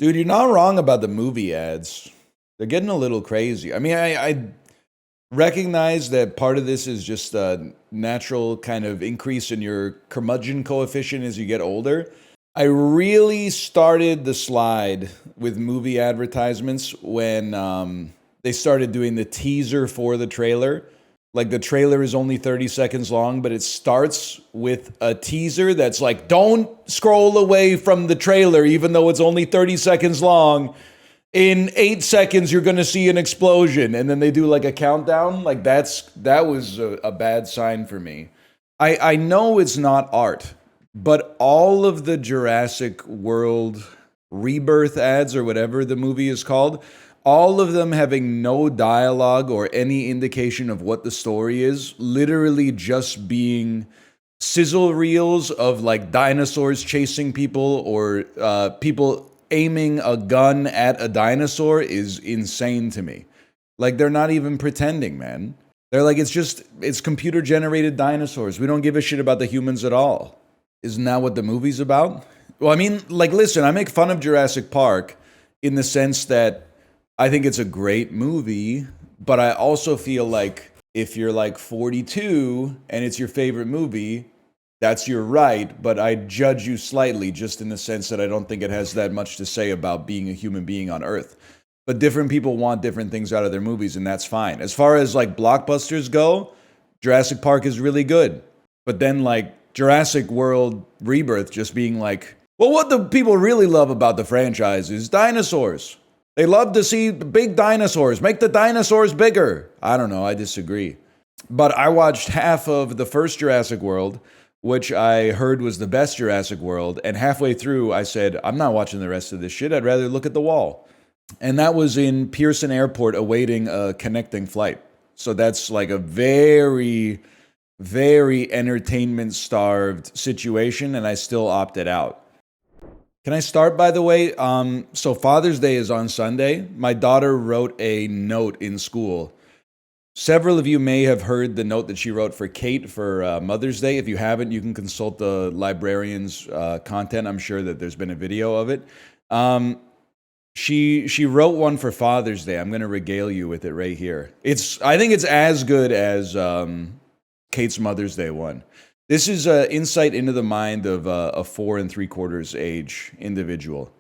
Dude, you're not wrong about the movie ads. They're getting a little crazy. I mean, I recognize that part of this is just a natural kind of increase in your curmudgeon coefficient as you get older. I really started the slide with movie advertisements when they started doing the teaser for the trailer. Like the trailer is only 30 seconds long, but it starts with a teaser that's like, don't scroll away from the trailer, even though it's only 30 seconds long. In 8 seconds, you're going to see an explosion. And then they do like a countdown. Like that was a bad sign for me. I know it's not art, but all of the Jurassic World Rebirth ads or whatever the movie is called, all of them having no dialogue or any indication of what the story is, literally just being sizzle reels of like dinosaurs chasing people or people aiming a gun at a dinosaur is insane to me. Like they're not even pretending, man. They're like, it's computer generated dinosaurs. We don't give a shit about the humans at all. Isn't that what the movie's about? Well, I mean, like, listen, I make fun of Jurassic Park in the sense that I think it's a great movie, but I also feel like if you're like 42 and it's your favorite movie, that's your right, but I judge you slightly just in the sense that I don't think it has that much to say about being a human being on Earth. But different people want different things out of their movies, and that's fine. As far as like blockbusters go, Jurassic Park is really good. But then like Jurassic World Rebirth just being like, well, what the people really love about the franchise is dinosaurs. They love to see big dinosaurs. Make the dinosaurs bigger. I don't know. I disagree. But I watched half of the first Jurassic World, which I heard was the best Jurassic World. And halfway through, I said, I'm not watching the rest of this shit. I'd rather look at the wall. And that was in Pearson Airport awaiting a connecting flight. So that's like a very, very entertainment-starved situation. And I still opted out. Can I start, by the way? So Father's Day is on Sunday. My daughter wrote a note in school. Several of you may have heard the note that she wrote for Kate for Mother's Day. If you haven't, you can consult the librarian's content. I'm sure that there's been a video of it. She wrote one for Father's Day. I'm going to regale you with it right here. I think it's as good as Kate's Mother's Day one. This is insight into the mind of a 4 3/4 age individual.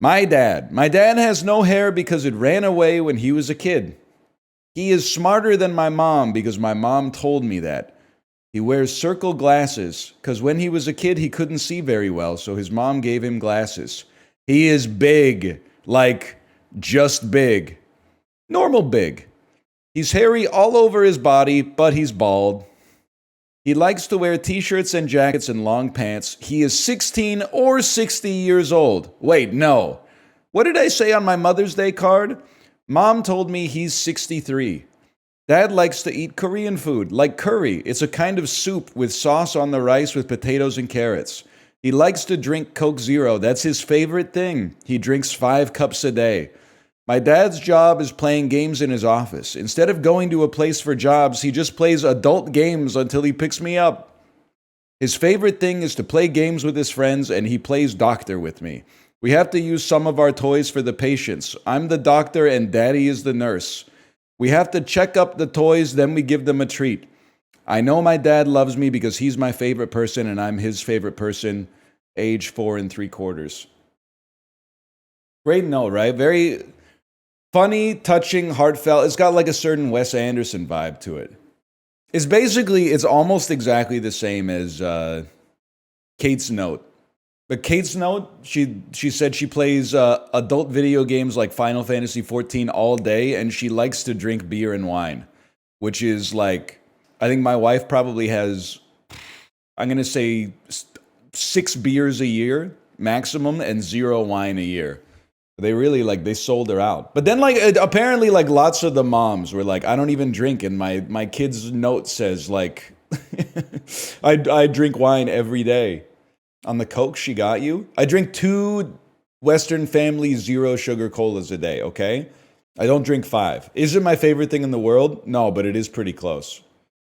My dad has no hair because it ran away when he was a kid. He is smarter than my mom because my mom told me that. He wears circle glasses because when he was a kid he couldn't see very well, so his mom gave him glasses. He is big, like just big. Normal big. He's hairy all over his body, but he's bald. He likes to wear t-shirts and jackets and long pants. He is 16 or 60 years old. Wait, no. What did I say on my Mother's Day card? Mom told me he's 63. Dad likes to eat Korean food, like curry. It's a kind of soup with sauce on the rice with potatoes and carrots. He likes to drink Coke Zero. That's his favorite thing. He drinks 5 cups a day. My dad's job is playing games in his office. Instead of going to a place for jobs, he just plays adult games until he picks me up. His favorite thing is to play games with his friends, and he plays doctor with me. We have to use some of our toys for the patients. I'm the doctor and Daddy is the nurse. We have to check up the toys, then we give them a treat. I know my dad loves me because he's my favorite person and I'm his favorite person, age 4 3/4. Great note, right? Very funny, touching, heartfelt. It's got like a certain Wes Anderson vibe to it. It's almost exactly the same as Kate's note. But Kate's note, she said she plays adult video games like Final Fantasy XIV all day, and she likes to drink beer and wine, which is like, I think my wife probably has, I'm going to say 6 beers a year maximum and 0 wine a year. They really they sold her out. But then apparently lots of the moms were like, I don't even drink. And my kid's note says I drink wine every day. On the Coke she got you. I drink 2 Western Family 0 sugar colas a day, okay? I don't drink 5. Is it my favorite thing in the world? No, but it is pretty close.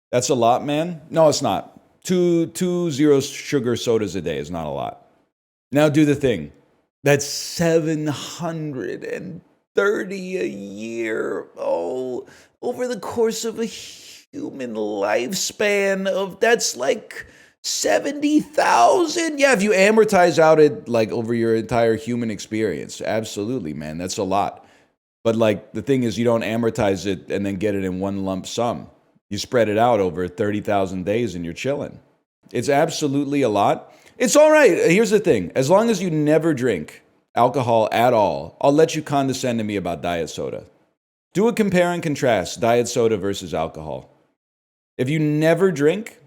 That's a lot, man. No, it's not. Two 0 sugar sodas a day is not a lot. Now do the thing. That's 730 a year. Oh, over the course of a human lifespan of that's like 70,000. Yeah, if you amortize out it like over your entire human experience. Absolutely, man. That's a lot. But like the thing is you don't amortize it and then get it in one lump sum. You spread it out over 30,000 days and you're chilling. It's absolutely a lot. It's all right. Here's the thing. As long as you never drink alcohol at all, I'll let you condescend to me about diet soda. Do a compare and contrast, diet soda versus alcohol. If you never drink,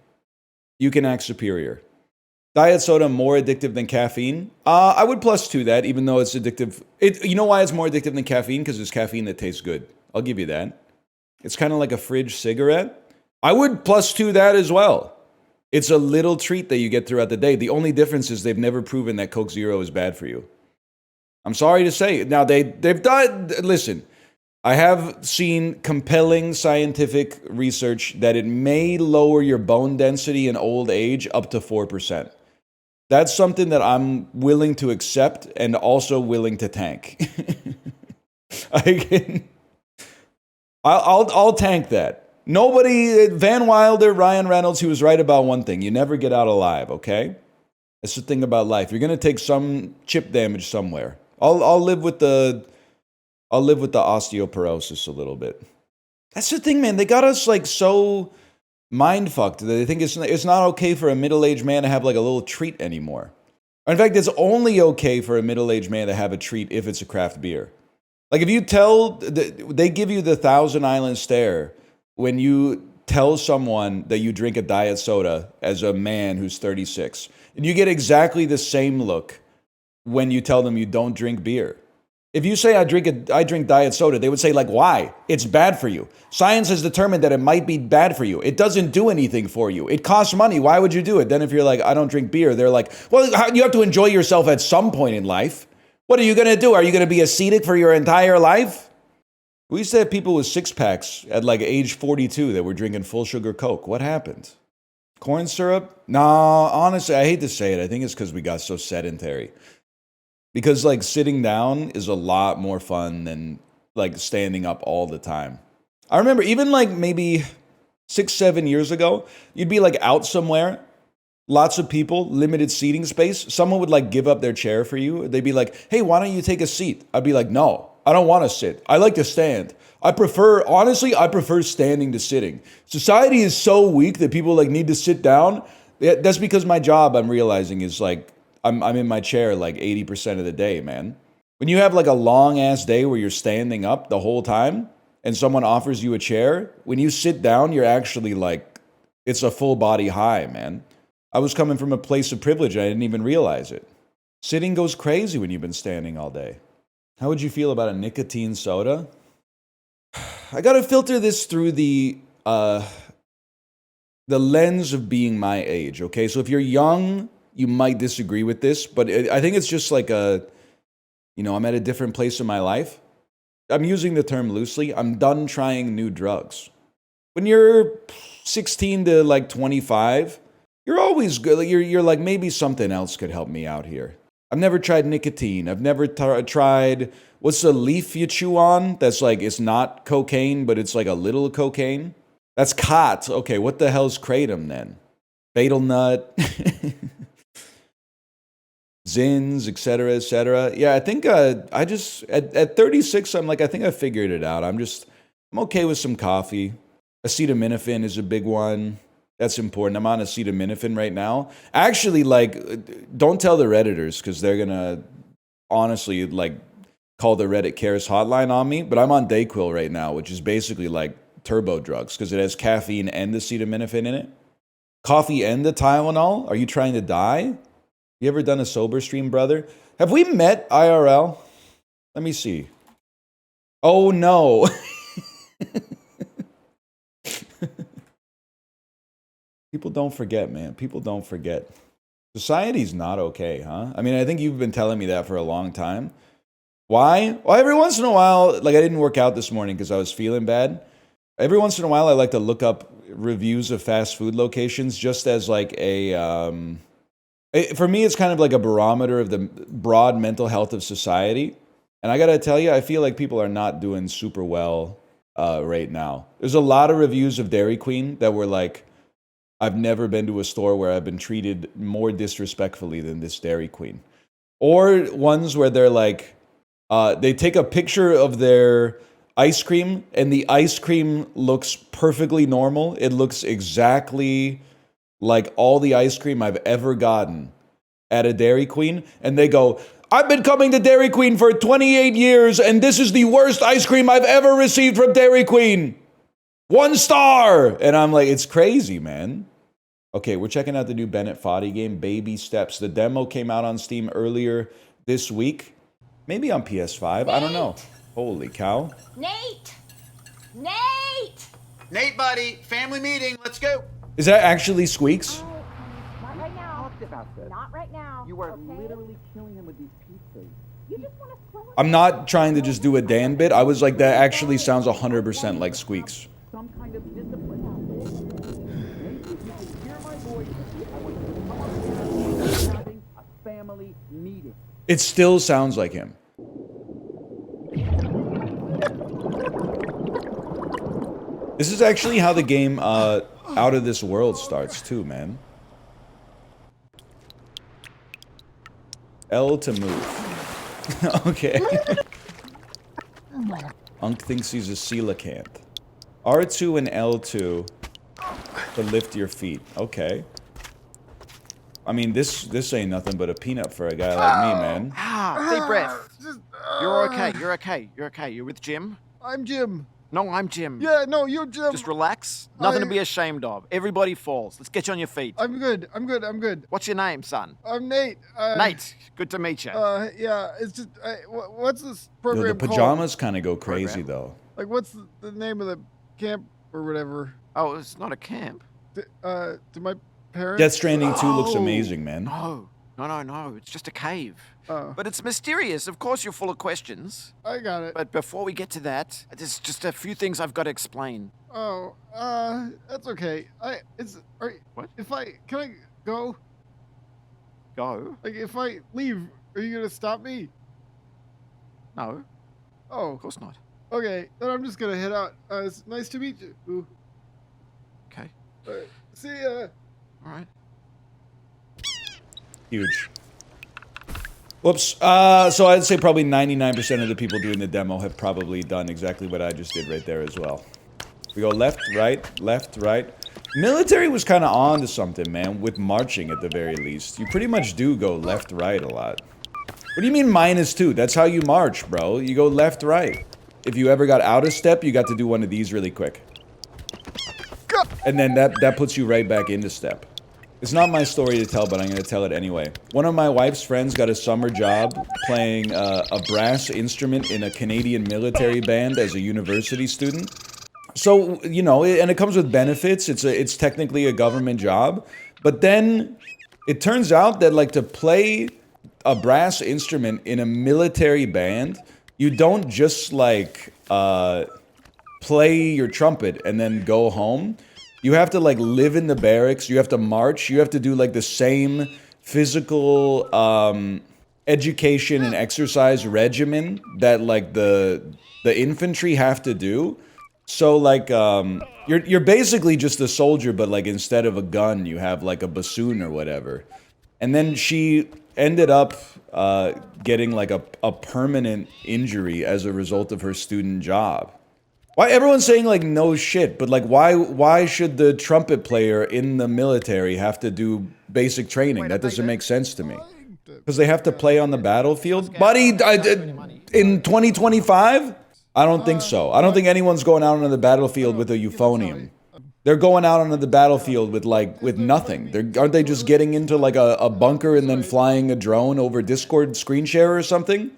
you can act superior. Diet soda more addictive than caffeine? I would +2 that, even though it's addictive. You know why it's more addictive than caffeine? Because it's caffeine that tastes good. I'll give you that. It's kind of like a fridge cigarette. I would +2 that as well. It's a little treat that you get throughout the day. The only difference is they've never proven that Coke Zero is bad for you. I'm sorry to say. Now, they've done... Listen, I have seen compelling scientific research that it may lower your bone density in old age up to 4%. That's something that I'm willing to accept and also willing to tank. I'll tank that. Nobody, Van Wilder, Ryan Reynolds, he was right about one thing. You never get out alive, okay? That's the thing about life. You're gonna take some chip damage somewhere. I'll live with the osteoporosis a little bit. That's the thing, man. They got us like so mind fucked that they think it's not okay for a middle-aged man to have like a little treat anymore. In fact, it's only okay for a middle-aged man to have a treat if it's a craft beer. Like if you they give you the Thousand Island stare when you tell someone that you drink a diet soda as a man who's 36. And you get exactly the same look when you tell them you don't drink beer. If you say I drink diet soda, they would say like, why? It's bad for you. Science has determined that it might be bad for you. It doesn't do anything for you. It costs money. Why would you do it? Then if you're like, I don't drink beer, they're like, well, you have to enjoy yourself at some point in life. What are you going to do? Are you going to be ascetic for your entire life? We used to have people with six-packs at like age 42 that were drinking full sugar Coke. What happened? Corn syrup? Nah, honestly, I hate to say it. I think it's because we got so sedentary. Because like sitting down is a lot more fun than like standing up all the time. I remember even like maybe 6-7 years ago, you'd be like out somewhere, lots of people, limited seating space. Someone would like give up their chair for you. They'd be like, hey, why don't you take a seat? I'd be like, no, I don't want to sit. I like to stand. Honestly, I prefer standing to sitting. Society is so weak that people like need to sit down. That's because my job, I'm realizing, is like, I'm in my chair like 80% of the day, man. When you have like a long ass day where you're standing up the whole time and someone offers you a chair, when you sit down, you're actually like, it's a full body high, man. I was coming from a place of privilege. I didn't even realize it. Sitting goes crazy when you've been standing all day. How would you feel about a nicotine soda? I got to filter this through the lens of being my age, okay? So if you're young, you might disagree with this, but I think it's just like I'm at a different place in my life. I'm using the term loosely. I'm done trying new drugs. When you're 16 to like 25, you're always good. Like you're like, maybe something else could help me out here. I've never tried nicotine. I've never tried, what's the leaf you chew on? That's like, it's not cocaine, but it's like a little cocaine. That's khat. Okay, what the hell's kratom then? Fatal nut. Zins, etc., etc. Yeah, I think I just, at 36, I'm like, I think I figured it out. I'm okay with some coffee. Acetaminophen is a big one. That's important. I'm on acetaminophen right now. Actually, like, don't tell the Redditors because they're going to honestly, like, call the Reddit Cares hotline on me. But I'm on Dayquil right now, which is basically like turbo drugs because it has caffeine and acetaminophen in it. Coffee and the Tylenol. Are you trying to die? You ever done a sober stream, brother? Have we met IRL? Let me see. Oh, no. People don't forget, man. People don't forget. Society's not okay, huh? I mean, I think you've been telling me that for a long time. Why? Well, every once in a while, like I didn't work out this morning because I was feeling bad. Every once in a while, I like to look up reviews of fast food locations just as like a For me, it's kind of like a barometer of the broad mental health of society. And I gotta tell you, I feel like people are not doing super well right now. There's a lot of reviews of Dairy Queen that were like, I've never been to a store where I've been treated more disrespectfully than this Dairy Queen. Or ones where they're like, they take a picture of their ice cream and the ice cream looks perfectly normal. It looks exactly like all the ice cream I've ever gotten at a Dairy Queen. And they go, I've been coming to Dairy Queen for 28 years and this is the worst ice cream I've ever received from Dairy Queen. 1 star! And I'm like, it's crazy, man. Okay, we're checking out the new Bennett Foddy game, Baby Steps. The demo came out on Steam earlier this week. Maybe on PS5, I don't know. Holy cow. Nate! Nate, buddy, family meeting, let's go. Is that actually Squeaks? Not right now. Talked about this. Not right now. You are okay? literally killing him with these pizzas. You just want to throw it. I'm not trying to just do a Dan bit. I was like, that actually sounds 100% like Squeaks. Some kind of discipline. Maybe if you can hear my voice, I want you to come up here and having a family meeting. It still sounds like him. This is actually how the game Out of This World starts too, man. L to move. Okay. Unk thinks he's a coelacanth. R2 and L2 to lift your feet. Okay. I mean, this ain't nothing but a peanut for a guy like me, man. Deep breath. You're okay, you're okay, you're okay. You're with Jim? I'm Jim. No, I'm Jim. Yeah, no, you're Jim. Just relax. Nothing to be ashamed of. Everybody falls. Let's get you on your feet. I'm good. What's your name, son? I'm Nate. Nate. Good to meet you. Yeah, it's just, what's this Yo, program the called? pajamas kind of go crazy, though. Like, what's the name of the camp or whatever? Oh, it's not a camp. To my parents? Death Stranding 2 looks amazing, man. No. It's just a cave. Oh. But it's mysterious. Of course, you're full of questions. I got it. But before we get to that, there's just a few things I've got to explain. Oh, that's okay. What? Can I go? Go? Like, if I leave, are you gonna stop me? No, Oh, of course not. okay. Then I'm just gonna head out. It's nice to meet you. Ooh. Okay. See ya. All right. Huge. Whoops. So I'd say probably 99% of the people doing the demo have probably done exactly what I just did right there as well. We go left, right. Military was kind of on to something, man, with marching at the very least. You pretty much do go left, right a lot. What do you mean -2? That's how you march, bro. You go left, right. If you ever got out of step, you got to do one of these really quick. And then that puts you right back into step. It's not my story to tell, but I'm going to tell it anyway. One of my wife's friends got a summer job playing a brass instrument in a Canadian military band as a university student. So, you know, and it comes with benefits. It's technically a government job. But then it turns out that, like, to play a brass instrument in a military band, you don't just, like, play your trumpet and then go home. You have to, like, live in the barracks. You have to march. You have to do, like, the same physical education and exercise regimen that, like, the infantry have to do. So, like, you're basically just a soldier, but, like, instead of a gun, you have, like, a bassoon or whatever. And then she ended up getting, like, a permanent injury as a result of her student job. Why everyone's saying, like, no shit, but, like, why should the trumpet player in the military have to do basic training? That doesn't make sense to me. Because they have to play on the battlefield? Buddy, in 2025? I don't think so. I don't think anyone's going out on the battlefield with a euphonium. They're going out onto the battlefield with nothing. Aren't they just getting into, like, a bunker and then flying a drone over Discord screen share or something?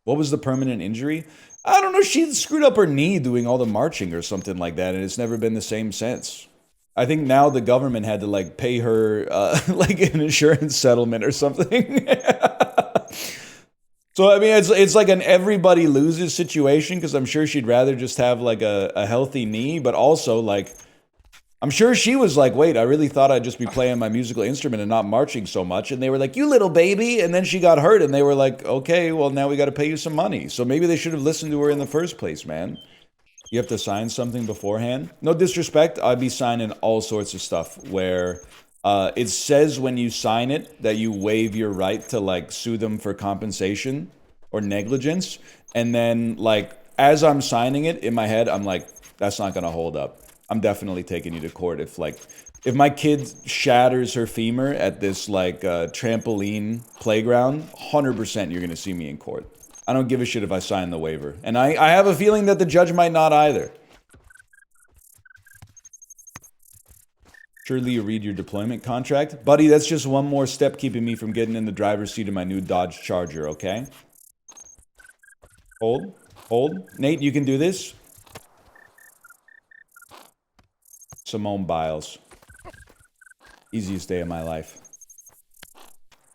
What was the permanent injury? I don't know, she screwed up her knee doing all the marching or something like that, and it's never been the same since. I think now the government had to, like, pay her, like, an insurance settlement or something. So, I mean, it's like an everybody loses situation, because I'm sure she'd rather just have, like, a healthy knee, but also, like, I'm sure she was like, wait, I really thought I'd just be playing my musical instrument and not marching so much. And they were like, you little baby. And then she got hurt and they were like, okay, well, now we got to pay you some money. So maybe they should have listened to her in the first place, man. You have to sign something beforehand. No disrespect, I'd be signing all sorts of stuff where it says when you sign it that you waive your right to like sue them for compensation or negligence. And then like as I'm signing it in my head, I'm like, that's not gonna hold up. I'm definitely taking you to court if my kid shatters her femur at this like trampoline playground, 100% you're gonna see me in court. I don't give a shit if I sign the waiver. And I have a feeling that the judge might not either. Surely you read your deployment contract? Buddy, that's just one more step keeping me from getting in the driver's seat of my new Dodge Charger, okay? Hold. Hold. Nate, you can do this? Simone Biles. Easiest day of my life.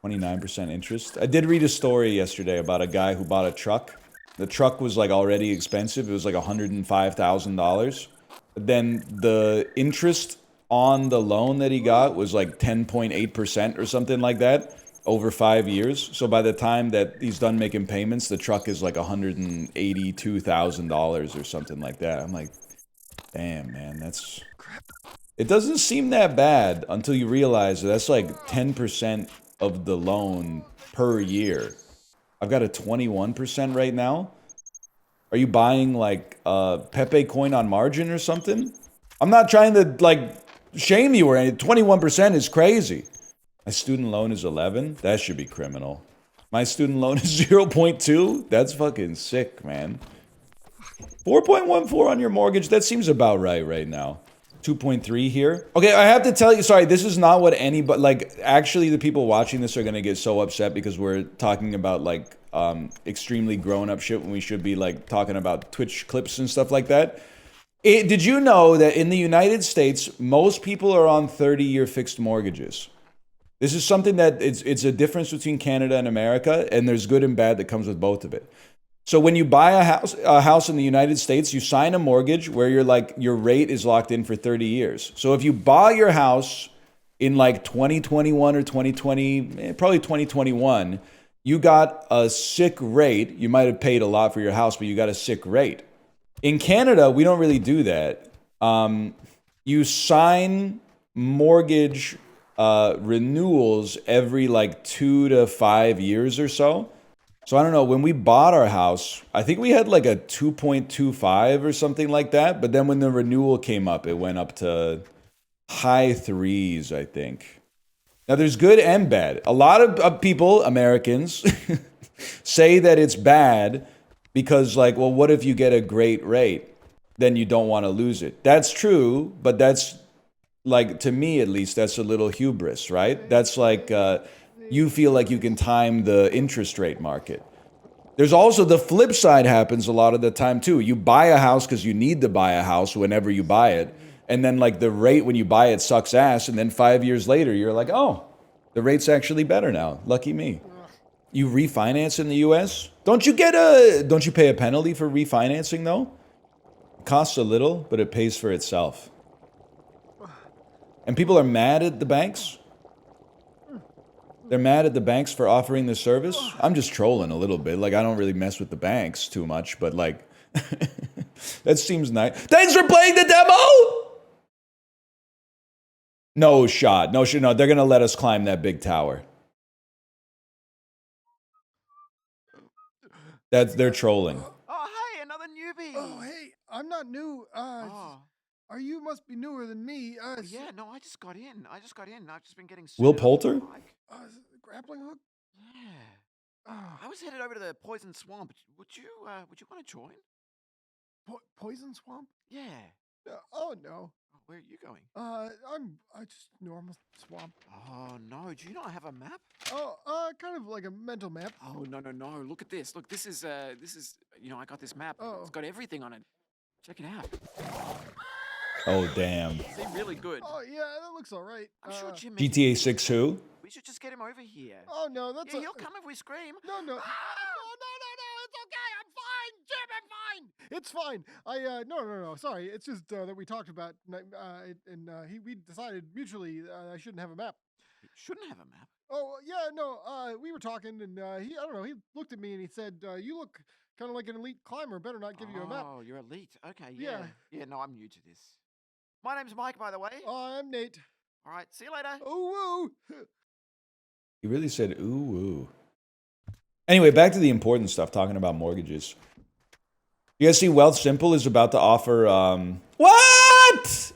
29% interest. I did read a story yesterday about a guy who bought a truck. The truck was like already expensive. It was like $105,000. But then the interest on the loan that he got was like 10.8% or something like that over 5 years. So by the time that he's done making payments, the truck is like $182,000 or something like that. I'm like, damn, man, that's... It doesn't seem that bad until you realize that that's like 10% of the loan per year. I've got a 21% right now. Are you buying like Pepe coin on margin or something? I'm not trying to like shame you or anything. 21% is crazy. My student loan is 11. That should be criminal. My student loan is 0.2. That's fucking sick, man. 4.14 on your mortgage. That seems about right now. 2.3 here. Okay, I have to tell you, sorry, this is not what anybody, like, actually the people watching this are gonna get so upset because we're talking about, like, extremely grown-up shit when we should be, like, talking about Twitch clips and stuff like that. Did you know that in the United States, most people are on 30-year fixed mortgages? This is something that it's a difference between Canada and America, and there's good and bad that comes with both of it. So when you buy a house in the United States, you sign a mortgage where your rate is locked in for 30 years. So if you buy your house in like 2021 or 2020, probably 2021, you got a sick rate. You might have paid a lot for your house, but you got a sick rate. In Canada, we don't really do that. You sign mortgage renewals every like 2 to 5 years or so. So I don't know, when we bought our house, I think we had like a 2.25 or something like that. But then when the renewal came up, it went up to high 3s, I think. Now there's good and bad. A lot of people, Americans, say that it's bad because like, well, what if you get a great rate? Then you don't want to lose it. That's true, but that's like, to me at least, that's a little hubris, right? That's like... you feel like you can time the interest rate market. There's also the flip side happens a lot of the time too. You buy a house because you need to buy a house whenever you buy it. And then like the rate when you buy it sucks ass. And then 5 years later, you're like, oh, the rate's actually better now. Lucky me. You refinance in the US? Don't you pay a penalty for refinancing though? It costs a little, but it pays for itself. And people are mad at the banks. They're mad at the banks for offering this service. I'm just trolling a little bit. Like, I don't really mess with the banks too much, but like, that seems nice. Thanks for playing the demo! No shot. No. They're going to let us climb that big tower. They're trolling. Oh, hey, another newbie. Oh, hey, I'm not new. You must be newer than me. Yeah, no, I just got in. I've just been getting... Will Poulter? Grappling hook? Yeah. I was headed over to the Poison Swamp. Would you want to join? Poison swamp? Yeah. Oh no. Where are you going? I just normal swamp. Oh no, do you not have a map? Oh, kind of like a mental map. Oh no. Look at this. Look, this is I got this map. Oh. It's got everything on it. Check it out. Oh, damn. Seem really good. Oh yeah, that looks all right. I'm sure Jim... GTA 6 who? We should just get him over here. Oh no, that's Yeah, he'll come if we scream. No, it's okay. I'm fine, Jim. I'm fine. It's fine. No. Sorry. It's just that we talked about, we decided mutually I shouldn't have a map. You shouldn't have a map. Oh yeah, no. We were talking, and I don't know. He looked at me and he said, "You look kind of like an elite climber. Better not give you a map." Oh, you're elite. Okay, Yeah. yeah. No, I'm new to this. My name's Mike, by the way. I'm Nate. All right, see you later. Oh woo. He really said, ooh, woo. Anyway, back to the important stuff, talking about mortgages. You guys see Wealth Simple is about to offer, what?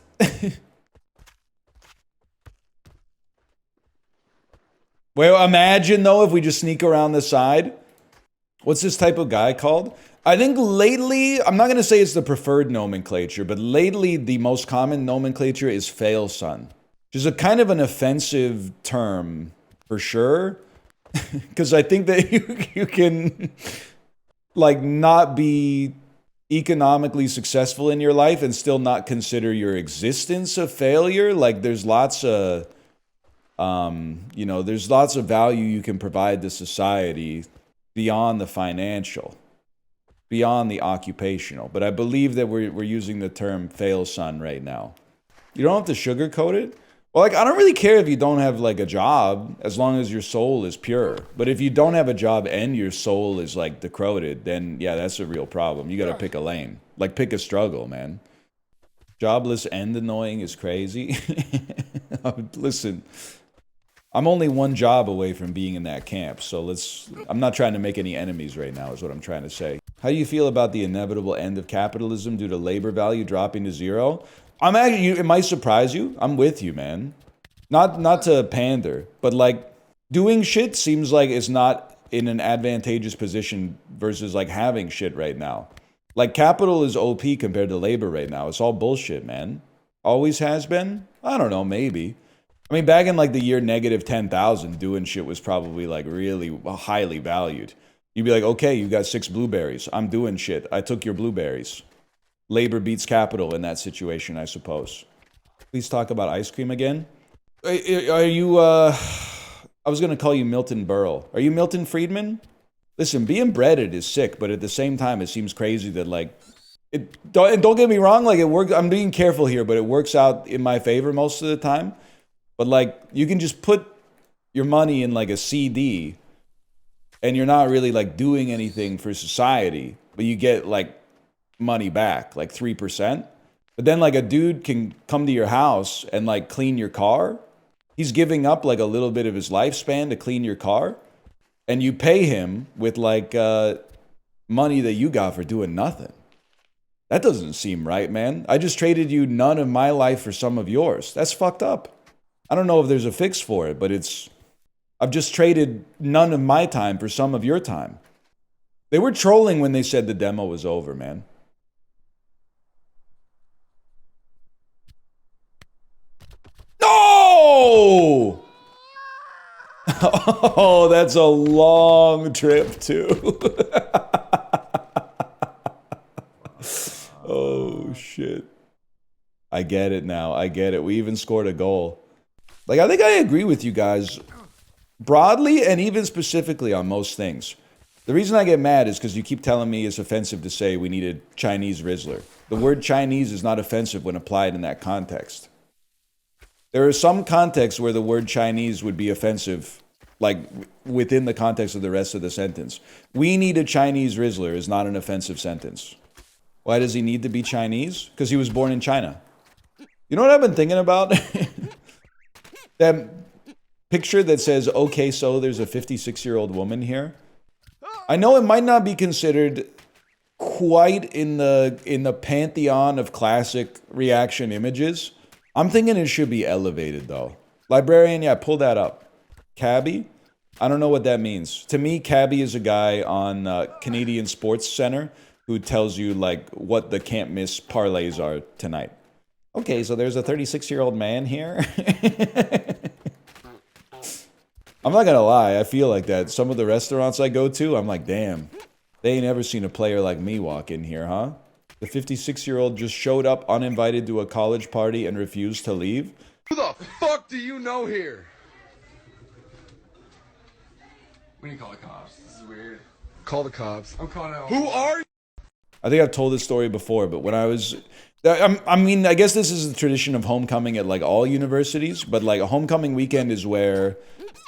Well, imagine, though, if we just sneak around the side. What's this type of guy called? I think lately, I'm not going to say it's the preferred nomenclature, but lately the most common nomenclature is failson, which is a kind of an offensive term for sure. Because I think that you can, like, not be economically successful in your life and still not consider your existence a failure. Like, there's lots of, there's lots of value you can provide to society beyond the financial, beyond the occupational. But I believe that we're using the term failson right now. You don't have to sugarcoat it. Well, like, I don't really care if you don't have, like, a job, as long as your soul is pure. But if you don't have a job and your soul is, like, decrepit, then, yeah, that's a real problem. You gotta pick a lane. Like, pick a struggle, man. Jobless and annoying is crazy. Listen, I'm only one job away from being in that camp, so I'm not trying to make any enemies right now, is what I'm trying to say. How do you feel about the inevitable end of capitalism due to labor value dropping to zero? I'm actually, it might surprise you. I'm with you, man. Not to pander, but like, doing shit seems like it's not in an advantageous position versus like having shit right now. Like, capital is OP compared to labor right now. It's all bullshit, man. Always has been? I don't know, maybe. I mean, back in like the year negative 10,000, doing shit was probably like really highly valued. You'd be like, okay, you got 6 blueberries. I'm doing shit. I took your blueberries. Labor beats capital in that situation, I suppose. Please talk about ice cream again. Are you, I was going to call you Milton Berle. Are you Milton Friedman? Listen, being breaded is sick, but at the same time, it seems crazy that, like, don't get me wrong, like, it works. I'm being careful here, but it works out in my favor most of the time. But, like, you can just put your money in, like, a CD, and you're not really, like, doing anything for society, but you get, like, money back, like 3%. But then, like, a dude can come to your house and, like, clean your car. He's giving up, like, a little bit of his lifespan to clean your car. And you pay him with, like, money that you got for doing nothing. That doesn't seem right, man. I just traded you none of my life for some of yours. That's fucked up. I don't know if there's a fix for it, but I've just traded none of my time for some of your time. They were trolling when they said the demo was over, man. No! Oh, that's a long trip, too. Oh, shit. I get it now. I get it. We even scored a goal. Like, I think I agree with you guys broadly and even specifically on most things. The reason I get mad is because you keep telling me it's offensive to say we needed Chinese Rizzler. The word Chinese is not offensive when applied in that context. There are some contexts where the word Chinese would be offensive, like within the context of the rest of the sentence. We need a Chinese Rizzler is not an offensive sentence. Why does he need to be Chinese? Because he was born in China. You know what I've been thinking about? That picture that says, okay, so there's a 56-year-old woman here. I know it might not be considered quite in the pantheon of classic reaction images. I'm thinking it should be elevated, though. Librarian, yeah, pull that up. Cabbie? I don't know what that means. To me, cabbie is a guy on Canadian Sports Center who tells you, like, what the can't-miss parlays are tonight. Okay, so there's a 36-year-old man here. I'm not gonna lie, I feel like that. Some of the restaurants I go to, I'm like, damn, they ain't ever seen a player like me walk in here, huh? The 56-year-old just showed up uninvited to a college party and refused to leave. Who the fuck do you know here? We need to call the cops. This is weird. Call the cops. I'm calling out. Who are you? I think I've told this story before, but when I was, I mean, I guess this is the tradition of homecoming at like all universities, but like a homecoming weekend is where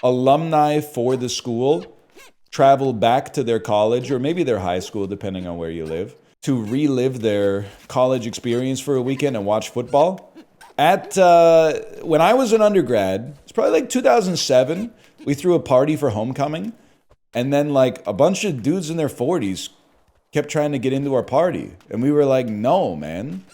alumni for the school travel back to their college or maybe their high school, depending on where you live, to relive their college experience for a weekend and watch football. When I was an undergrad, it's probably like 2007, we threw a party for homecoming, and then like a bunch of dudes in their 40s kept trying to get into our party, and we were like, no, man.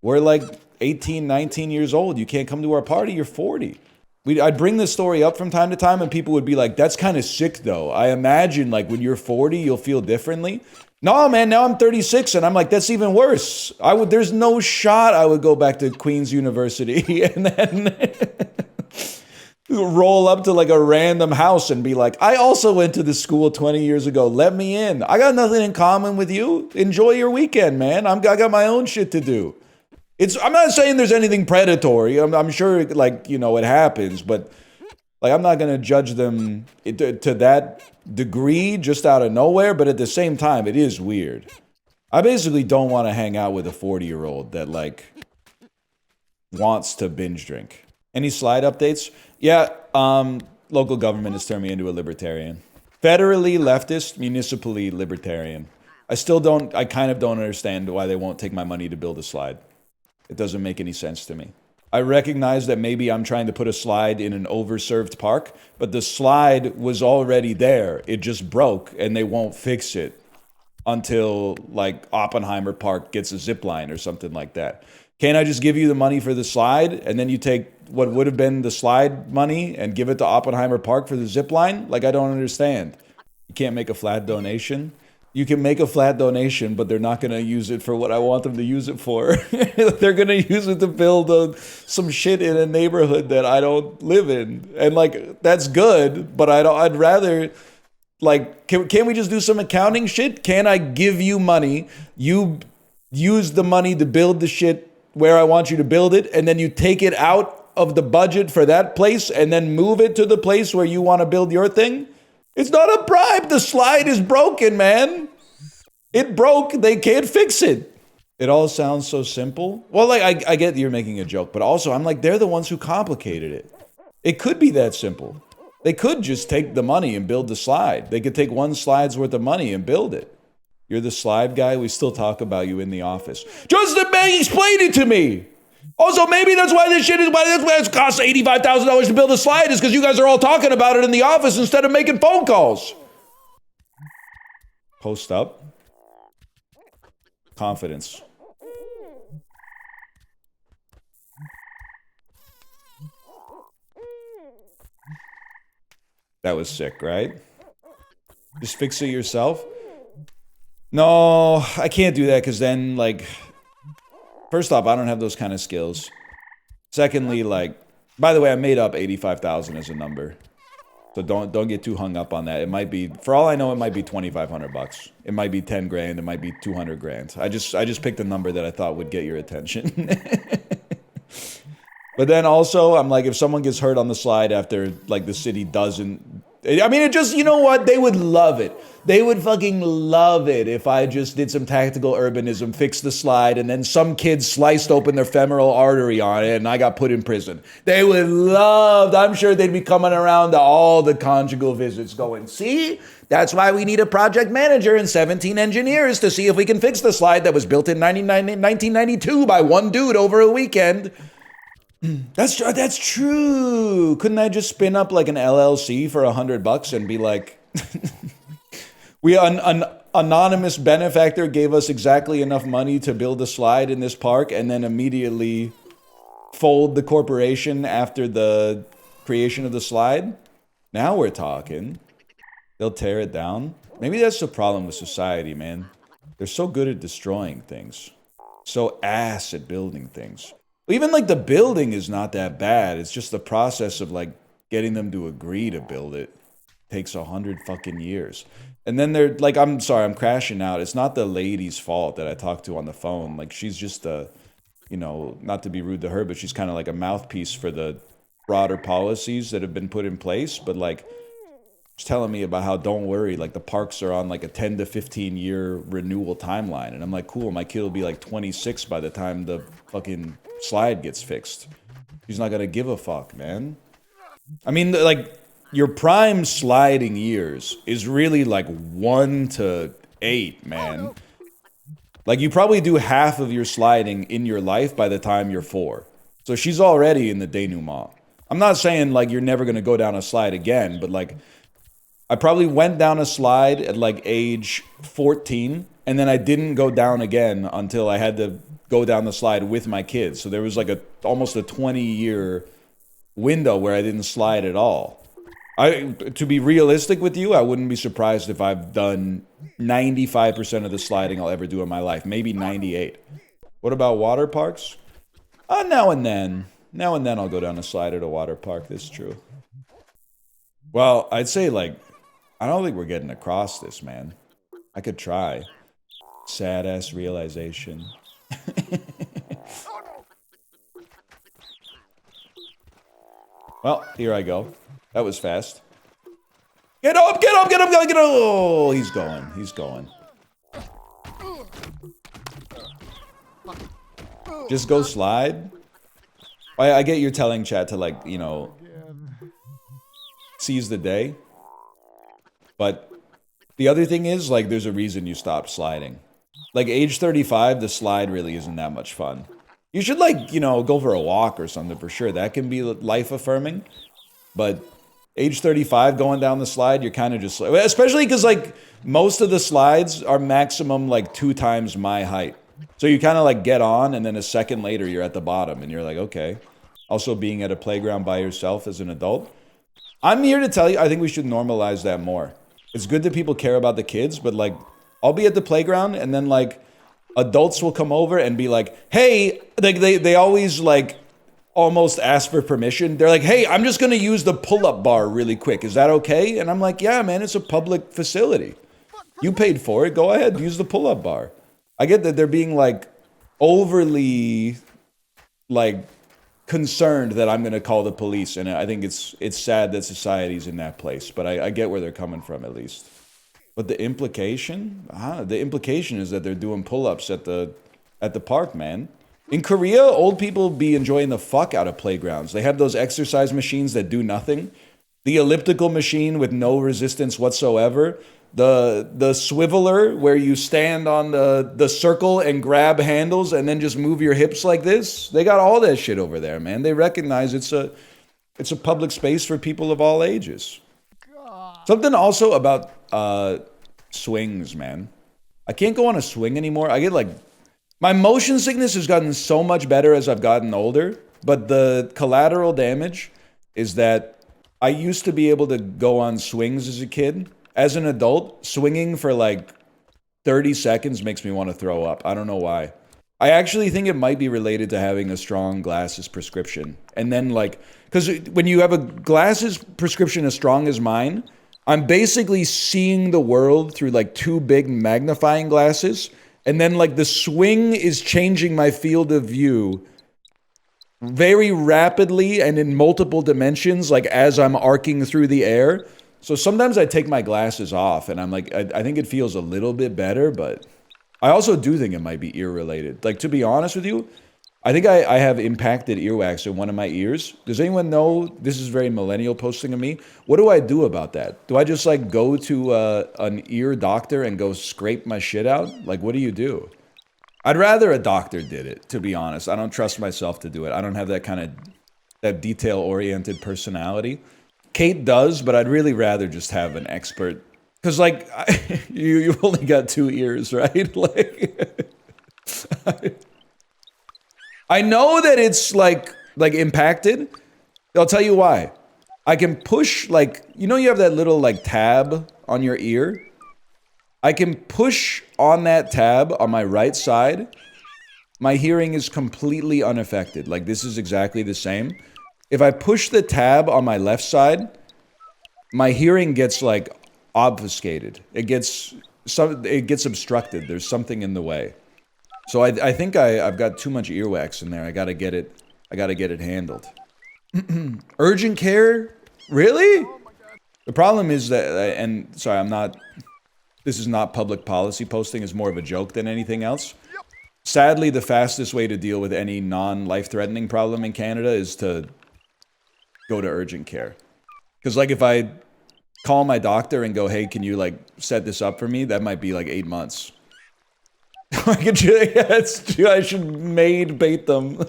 We're like 18, 19 years old. You can't come to our party, you're 40. I'd bring this story up from time to time, and people would be like, that's kind of sick, though. I imagine, like, when you're 40, you'll feel differently. No, man, now I'm 36, and I'm like, that's even worse. There's no shot I would go back to Queen's University and then roll up to, like, a random house and be like, I also went to this school 20 years ago. Let me in. I got nothing in common with you. Enjoy your weekend, man. I got my own shit to do. I'm not saying there's anything predatory. I'm sure, like, you know, it happens, but like, I'm not gonna judge them to that degree just out of nowhere. But at the same time, it is weird. I basically don't want to hang out with a 40-year-old that like wants to binge drink. Any slide updates? Yeah, local government has turned me into a libertarian. Federally leftist, municipally libertarian. I kind of don't understand why they won't take my money to build a slide. It doesn't make any sense to me. I recognize that maybe I'm trying to put a slide in an overserved park, but the slide was already there. It just broke, and they won't fix it until, like, Oppenheimer Park gets a zip line or something like that. Can't I just give you the money for the slide, and then you take what would have been the slide money and give it to Oppenheimer Park for the zip line? Like, I don't understand. You can't make a flat donation. You can make a flat donation, but they're not going to use it for what I want them to use it for. They're going to use it to build some shit in a neighborhood that I don't live in. And, like, that's good, but I'd rather, like, can we just do some accounting shit? Can I give you money? You use the money to build the shit where I want you to build it, and then you take it out of the budget for that place and then move it to the place where you want to build your thing? It's not a bribe. The slide is broken, man. It broke. They can't fix it. It all sounds so simple. Well, like, I get you're making a joke, but also I'm like, they're the ones who complicated it. It could be that simple. They could just take the money and build the slide. They could take one slide's worth of money and build it. You're the slide guy. We still talk about you in the office. Justin May explained it to me. Also, maybe that's why this shit is why it costs $85,000 to build a slide is because you guys are all talking about it in the office instead of making phone calls. Post up. Confidence. That was sick, right? Just fix it yourself? No, I can't do that because then, like, first off, I don't have those kind of skills. Secondly, like, by the way, I made up 85,000 as a number. So don't get too hung up on that. It might be, for all I know, it might be 2,500 bucks. It might be 10 grand. It might be 200 grand. I just picked a number that I thought would get your attention. But then also, I'm like, if someone gets hurt on the slide after, like, the city doesn't... I mean, it just, you know what? They would love it. They would fucking love it if I just did some tactical urbanism, fixed the slide, and then some kid sliced open their femoral artery on it, and I got put in prison. They would love... I'm sure they'd be coming around to all the conjugal visits going, see? That's why we need a project manager and 17 engineers to see if we can fix the slide that was built in 1992 by one dude over a weekend. That's true. Couldn't I just spin up like an LLC for $100 and be like, an anonymous benefactor gave us exactly enough money to build a slide in this park, and then immediately fold the corporation after the creation of the slide? Now we're talking. They'll tear it down. Maybe that's the problem with society, man. They're so good at destroying things. So ass at building things. Even like the building is not that bad. It's just the process of like getting them to agree to build it takes 100 fucking years. And then they're like, I'm sorry, I'm crashing out. It's not the lady's fault that I talked to on the phone. Like, she's just a, you know, not to be rude to her, but she's kind of like a mouthpiece for the broader policies that have been put in place. But like, She's telling me about how, don't worry, like the parks are on like a 10 to 15 year renewal timeline. And I'm like, cool, my kid will be like 26 by the time the fucking slide gets fixed. She's not gonna give a fuck, man. I mean, like, your prime sliding years is really like 1 to 8, man. Like, you probably do half of your sliding in your life by the time you're 4. So she's already in the denouement. I'm not saying like you're never gonna go down a slide again, but like, I probably went down a slide at like age 14, and then I didn't go down again until I had to go down the slide with my kids. So there was like almost a 20-year window where I didn't slide at all. To be realistic with you, I wouldn't be surprised if I've done 95% of the sliding I'll ever do in my life. Maybe 98. What about water parks? Now and then. Now and then I'll go down a slide at a water park. That's true. Well, I'd say, like, I don't think we're getting across this, man. I could try. Sad-ass realization. Well, here I go. That was fast. Get up, get up, get up, get up, get up! Oh, he's going, he's going. Just go slide? I get you're telling chat to, like, you know, seize the day. But the other thing is, like, there's a reason you stopped sliding. Like, age 35, the slide really isn't that much fun. You should, like, you know, go for a walk or something for sure. That can be life-affirming. But age 35, going down the slide, you're kind of just... Especially because, like, most of the slides are maximum, like, 2 times my height. So you kind of, like, get on, and then a second later, you're at the bottom. And you're like, okay. Also, being at a playground by yourself as an adult. I'm here to tell you, I think we should normalize that more. It's good that people care about the kids, but, like, I'll be at the playground, and then, like, adults will come over and be like, hey, like, they always, like, almost ask for permission. They're like, hey, I'm just going to use the pull-up bar really quick. Is that okay? And I'm like, yeah, man, it's a public facility. You paid for it. Go ahead, use the pull-up bar. I get that they're being, like, overly, like, concerned that I'm going to call the police. And I think it's sad that society's in that place. But I get where they're coming from, at least. But the implication? The implication is that they're doing pull-ups at the park, man. In Korea, old people be enjoying the fuck out of playgrounds. They have those exercise machines that do nothing. The elliptical machine with no resistance whatsoever. The swiveler where you stand on the circle and grab handles and then just move your hips like this. They got all that shit over there, man. They recognize it's a public space for people of all ages. Something also about swings, man. I can't go on a swing anymore. I get like... My motion sickness has gotten so much better as I've gotten older, but the collateral damage is that I used to be able to go on swings as a kid. As an adult, swinging for like 30 seconds makes me want to throw up. I don't know why. I actually think it might be related to having a strong glasses prescription. And then like, because when you have a glasses prescription as strong as mine, I'm basically seeing the world through like 2 big magnifying glasses. And then, like, the swing is changing my field of view very rapidly and in multiple dimensions, like, as I'm arcing through the air. So sometimes I take my glasses off, and I'm like, I think it feels a little bit better, but I also do think it might be ear-related. Like, to be honest with you, I think I have impacted earwax in one of my ears. Does anyone know, this is very millennial posting of me, what do I do about that? Do I just like go to an ear doctor and go scrape my shit out? Like, what do you do? I'd rather a doctor did it, to be honest. I don't trust myself to do it. I don't have that kind of, that detail-oriented personality. Kate does, but I'd really rather just have an expert. Because like, you've only got 2 ears, right? Like... I know that it's like impacted. I'll tell you why. I can push like, you know you have that little like tab on your ear? I can push on that tab on my right side. My hearing is completely unaffected. Like this is exactly the same. If I push the tab on my left side, my hearing gets like obfuscated. It gets obstructed. There's something in the way. So I think I've got too much earwax in there. I gotta get it handled. Urgent care? Really? The problem is that, and sorry, I'm not, this is not public policy posting, it's more of a joke than anything else. Sadly, the fastest way to deal with any non-life-threatening problem in Canada is to go to urgent care. Because, like, if I call my doctor and go, hey, can you, like, set this up for me? That might be, like, 8 months. I should maid bait them.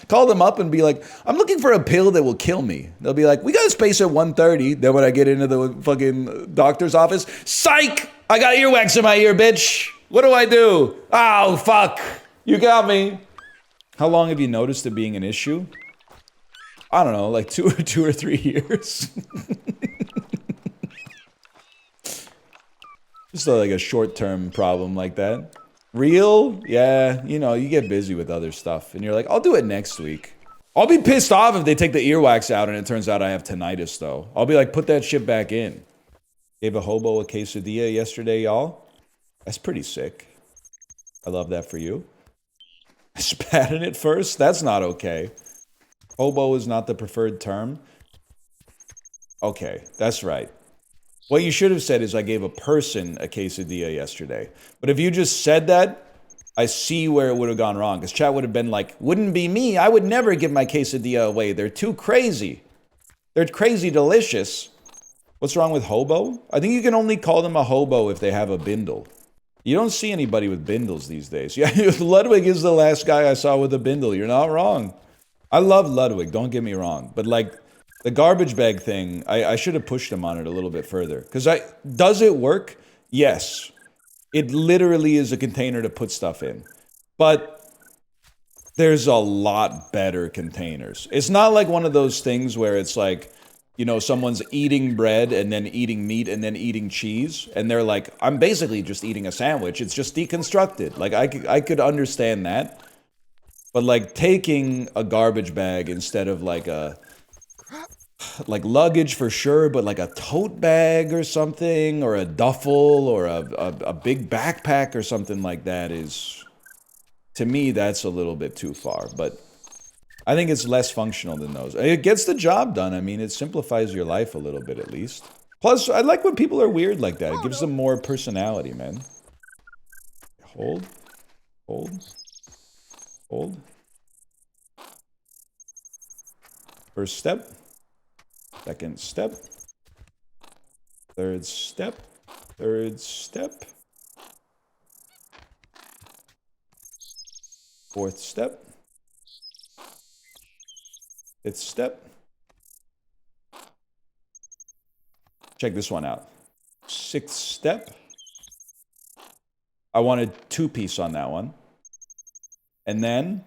Call them up and be like, I'm looking for a pill that will kill me. They'll be like, we got a space at 1:30. Then when I get into the fucking doctor's office, psych! I got earwax in my ear, bitch! What do I do? Oh, fuck! You got me! How long have you noticed it being an issue? I don't know, like two or 3 years. Just like a short-term problem like that. Real? Yeah, you know, you get busy with other stuff. And you're like, I'll do it next week. I'll be pissed off if they take the earwax out and it turns out I have tinnitus, though. I'll be like, put that shit back in. Gave a hobo a quesadilla yesterday, y'all. That's pretty sick. I love that for you. I spat in it first? That's not okay. Hobo is not the preferred term. Okay, that's right. What you should have said is I gave a person a quesadilla yesterday. But if you just said that, I see where it would have gone wrong. Because chat would have been like, wouldn't be me. I would never give my quesadilla away. They're too crazy. They're crazy delicious. What's wrong with hobo? I think you can only call them a hobo if they have a bindle. You don't see anybody with bindles these days. Yeah, Ludwig is the last guy I saw with a bindle. You're not wrong. I love Ludwig, don't get me wrong. But like, the garbage bag thing, I should have pushed him on it a little bit further. Because does it work? Yes. It literally is a container to put stuff in. But there's a lot better containers. It's not like one of those things where it's like, you know, someone's eating bread and then eating meat and then eating cheese. And they're like, I'm basically just eating a sandwich. It's just deconstructed. Like, I could understand that. But like taking a garbage bag instead of like a... like luggage for sure, but like a tote bag or something, or a duffel, or a big backpack or something like that is, to me, that's a little bit too far. But I think it's less functional than those. It gets the job done. I mean, it simplifies your life a little bit at least. Plus, I like when people are weird like that. It gives them more personality, man. Hold. Hold. Hold. First step. Second step. Third step. Third step. Fourth step. Fifth step. Check this one out. Sixth step. I wanted 2-piece on that one. And then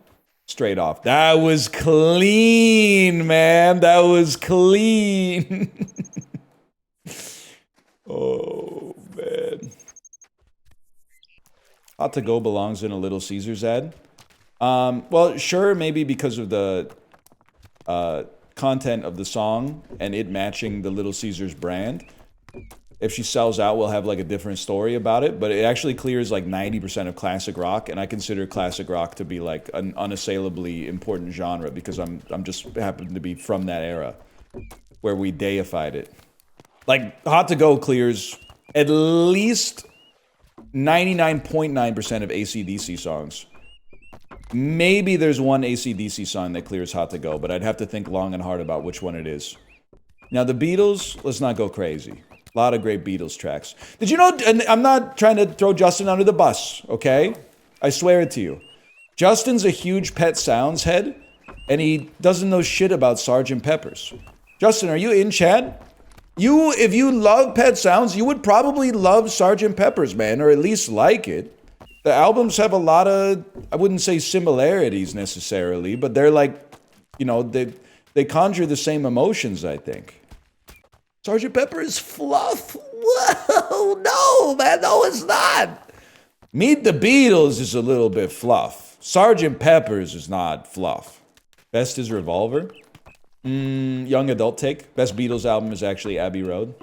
straight off. That was clean, man. That was clean. Oh, man. Hot to Go belongs in a Little Caesars ad. Well, sure, maybe because of the content of the song and it matching the Little Caesars brand. If she sells out, we'll have like a different story about it, but it actually clears like 90% of classic rock, and I consider classic rock to be like an unassailably important genre because I'm just happen to be from that era where we deified it. Like Hot to Go clears at least 99.9% of AC/DC songs. Maybe there's one AC/DC song that clears Hot to Go, but I'd have to think long and hard about which one it is. Now the Beatles, let's not go crazy. A lot of great Beatles tracks. Did you know, and I'm not trying to throw Justin under the bus, okay? I swear it to you. Justin's a huge Pet Sounds head, and he doesn't know shit about Sgt. Pepper's. Justin, are you in chat? If you love Pet Sounds, you would probably love Sgt. Pepper's, man, or at least like it. The albums have a lot of, I wouldn't say similarities necessarily, but they're like, you know, they conjure the same emotions, I think. Sgt. Pepper is fluff. Whoa, no, man, no, it's not. Meet the Beatles is a little bit fluff. Sgt. Pepper's is not fluff. Best is Revolver. Young adult take. Best Beatles album is actually Abbey Road.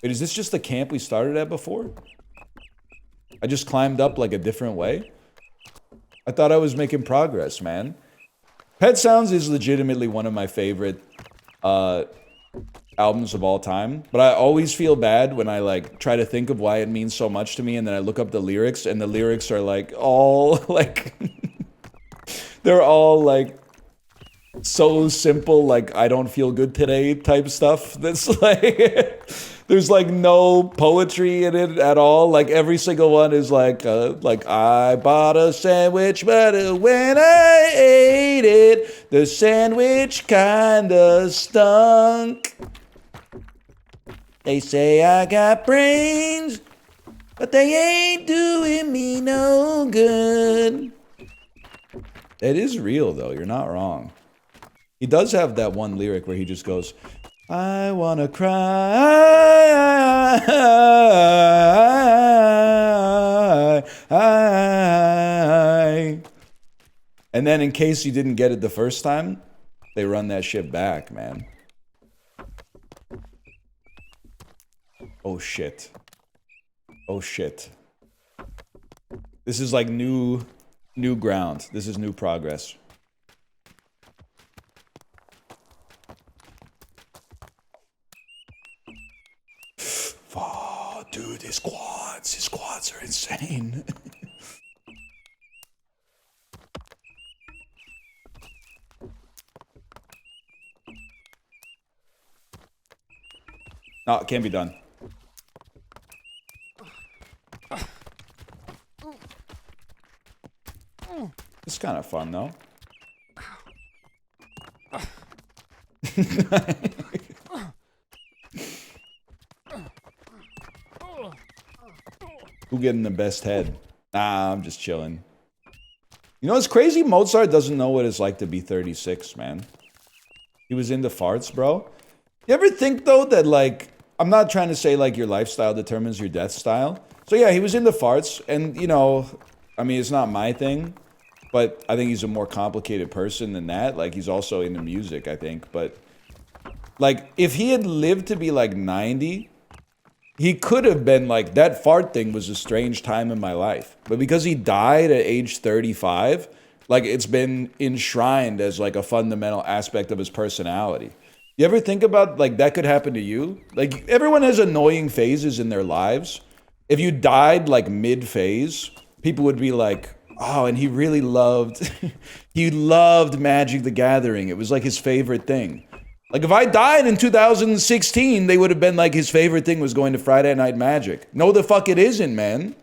Wait, is this just the camp we started at before? I just climbed up like a different way? I thought I was making progress, man. Pet Sounds is legitimately one of my favorite albums of all time, but I always feel bad when I like try to think of why it means so much to me, and then I look up the lyrics, and the lyrics are like all like they're all like so simple, like I don't feel good today type stuff. That's like there's like no poetry in it at all. Like every single one is like I bought a sandwich, but when I ate it, the sandwich kinda stunk. They say I got brains, but they ain't doing me no good. It is real though, you're not wrong. He does have that one lyric where he just goes, I wanna cry. And then in case you didn't get it the first time, they run that shit back, man. Oh shit. Oh shit. This is like new ground. This is new progress. Oh, dude, his quads are insane. No, it can't be done. It's kind of fun, though. Who getting the best head? Nah, I'm just chilling. You know, it's crazy. Mozart doesn't know what it's like to be 36, man. He was into farts, bro. You ever think, though, that, like, I'm not trying to say, like, your lifestyle determines your death style. So, yeah, he was into farts, and, you know, I mean, it's not my thing, but I think he's a more complicated person than that. Like, he's also into music, I think, but, like, if he had lived to be, like, 90, he could have been, like, that fart thing was a strange time in my life. But because he died at age 35, like, it's been enshrined as, like, a fundamental aspect of his personality. You ever think about, like, that could happen to you? Like, everyone has annoying phases in their lives. If you died, like, mid-phase, people would be like, oh, and he really loved, he loved Magic the Gathering. It was, like, his favorite thing. Like, if I died in 2016, they would have been like, his favorite thing was going to Friday Night Magic. No, the fuck it isn't, man.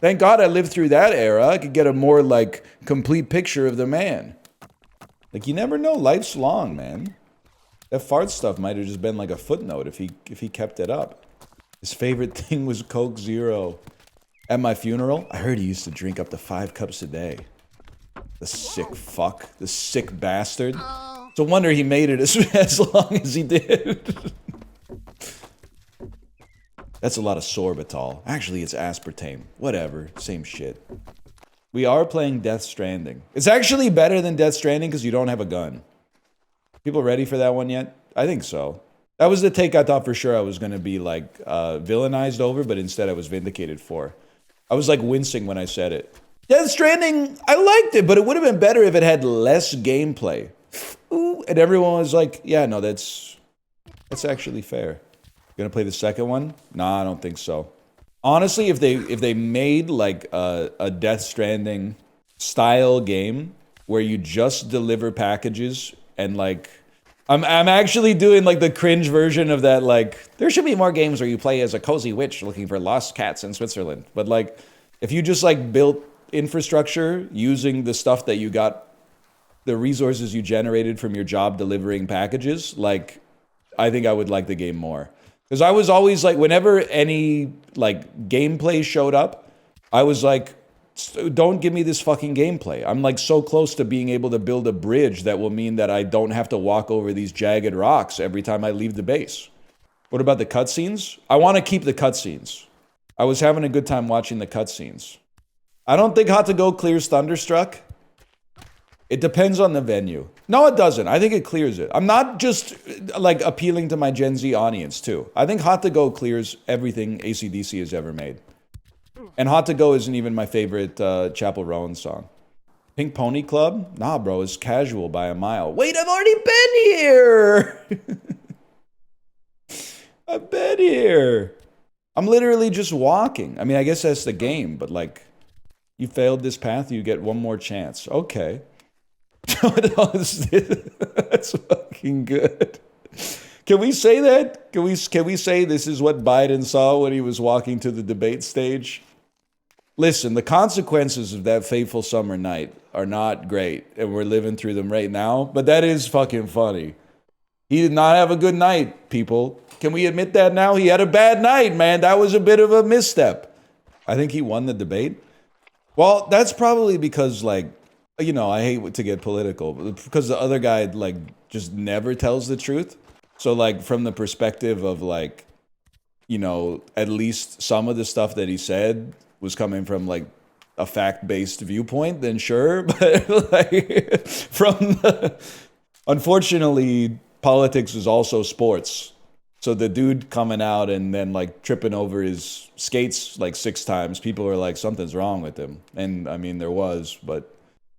Thank God I lived through that era. I could get a more, like, complete picture of the man. Like, you never know. Life's long, man. That fart stuff might have just been like a footnote if he kept it up. His favorite thing was Coke Zero. At my funeral, I heard he used to drink up to 5 cups a day. The sick fuck. The sick bastard. It's a wonder he made it as long as he did. That's a lot of sorbitol. Actually, it's aspartame. Whatever. Same shit. We are playing Death Stranding. It's actually better than Death Stranding because you don't have a gun. People ready for that one yet? I think so. That was the take I thought for sure I was going to be, like, villainized over, but instead I was vindicated for. I was, like, wincing when I said it. Death Stranding, I liked it, but it would have been better if it had less gameplay. Ooh, and everyone was like, yeah, no, that's actually fair. Gonna play the second one? Nah, I don't think so. Honestly, if they made, like, a Death Stranding style game where you just deliver packages and, like, I'm actually doing, like, the cringe version of that, like, there should be more games where you play as a cozy witch looking for lost cats in Switzerland. But, like, if you just, like, built infrastructure using the stuff that you got, the resources you generated from your job delivering packages, like, I think I would like the game more. Because I was always, like, whenever any, like, gameplay showed up, I was like, don't give me this fucking gameplay. I'm, like, so close to being able to build a bridge that will mean that I don't have to walk over these jagged rocks every time I leave the base. What about the cutscenes? I want to keep the cutscenes. I was having a good time watching the cutscenes. I don't think Hot to Go clears Thunderstruck. It depends on the venue. No, it doesn't. I think it clears it. I'm not just, like, appealing to my Gen Z audience, too. I think Hot to Go clears everything AC/DC has ever made. And Hot to Go isn't even my favorite Chapel Roan song. Pink Pony Club? Nah, bro, it's casual by a mile. Wait, I've already been here! I've been here. I'm literally just walking. I mean, I guess that's the game, but like, you failed this path, you get one more chance. Okay. That's fucking good. Can we say that? Can we say this is what Biden saw when he was walking to the debate stage? Listen, the consequences of that fateful summer night are not great, and we're living through them right now, but that is fucking funny. He did not have a good night, people. Can we admit that now? He had a bad night, man. That was a bit of a misstep. I think he won the debate. Well, that's probably because, like, you know, I hate to get political, but because the other guy, like, just never tells the truth. So, like, from the perspective of, like, you know, at least some of the stuff that he said was coming from, like, a fact-based viewpoint, then sure. But, like, from the... Unfortunately, politics is also sports. So the dude coming out and then, like, tripping over his skates, like, 6 times, people are like, something's wrong with him. And, I mean, there was, but...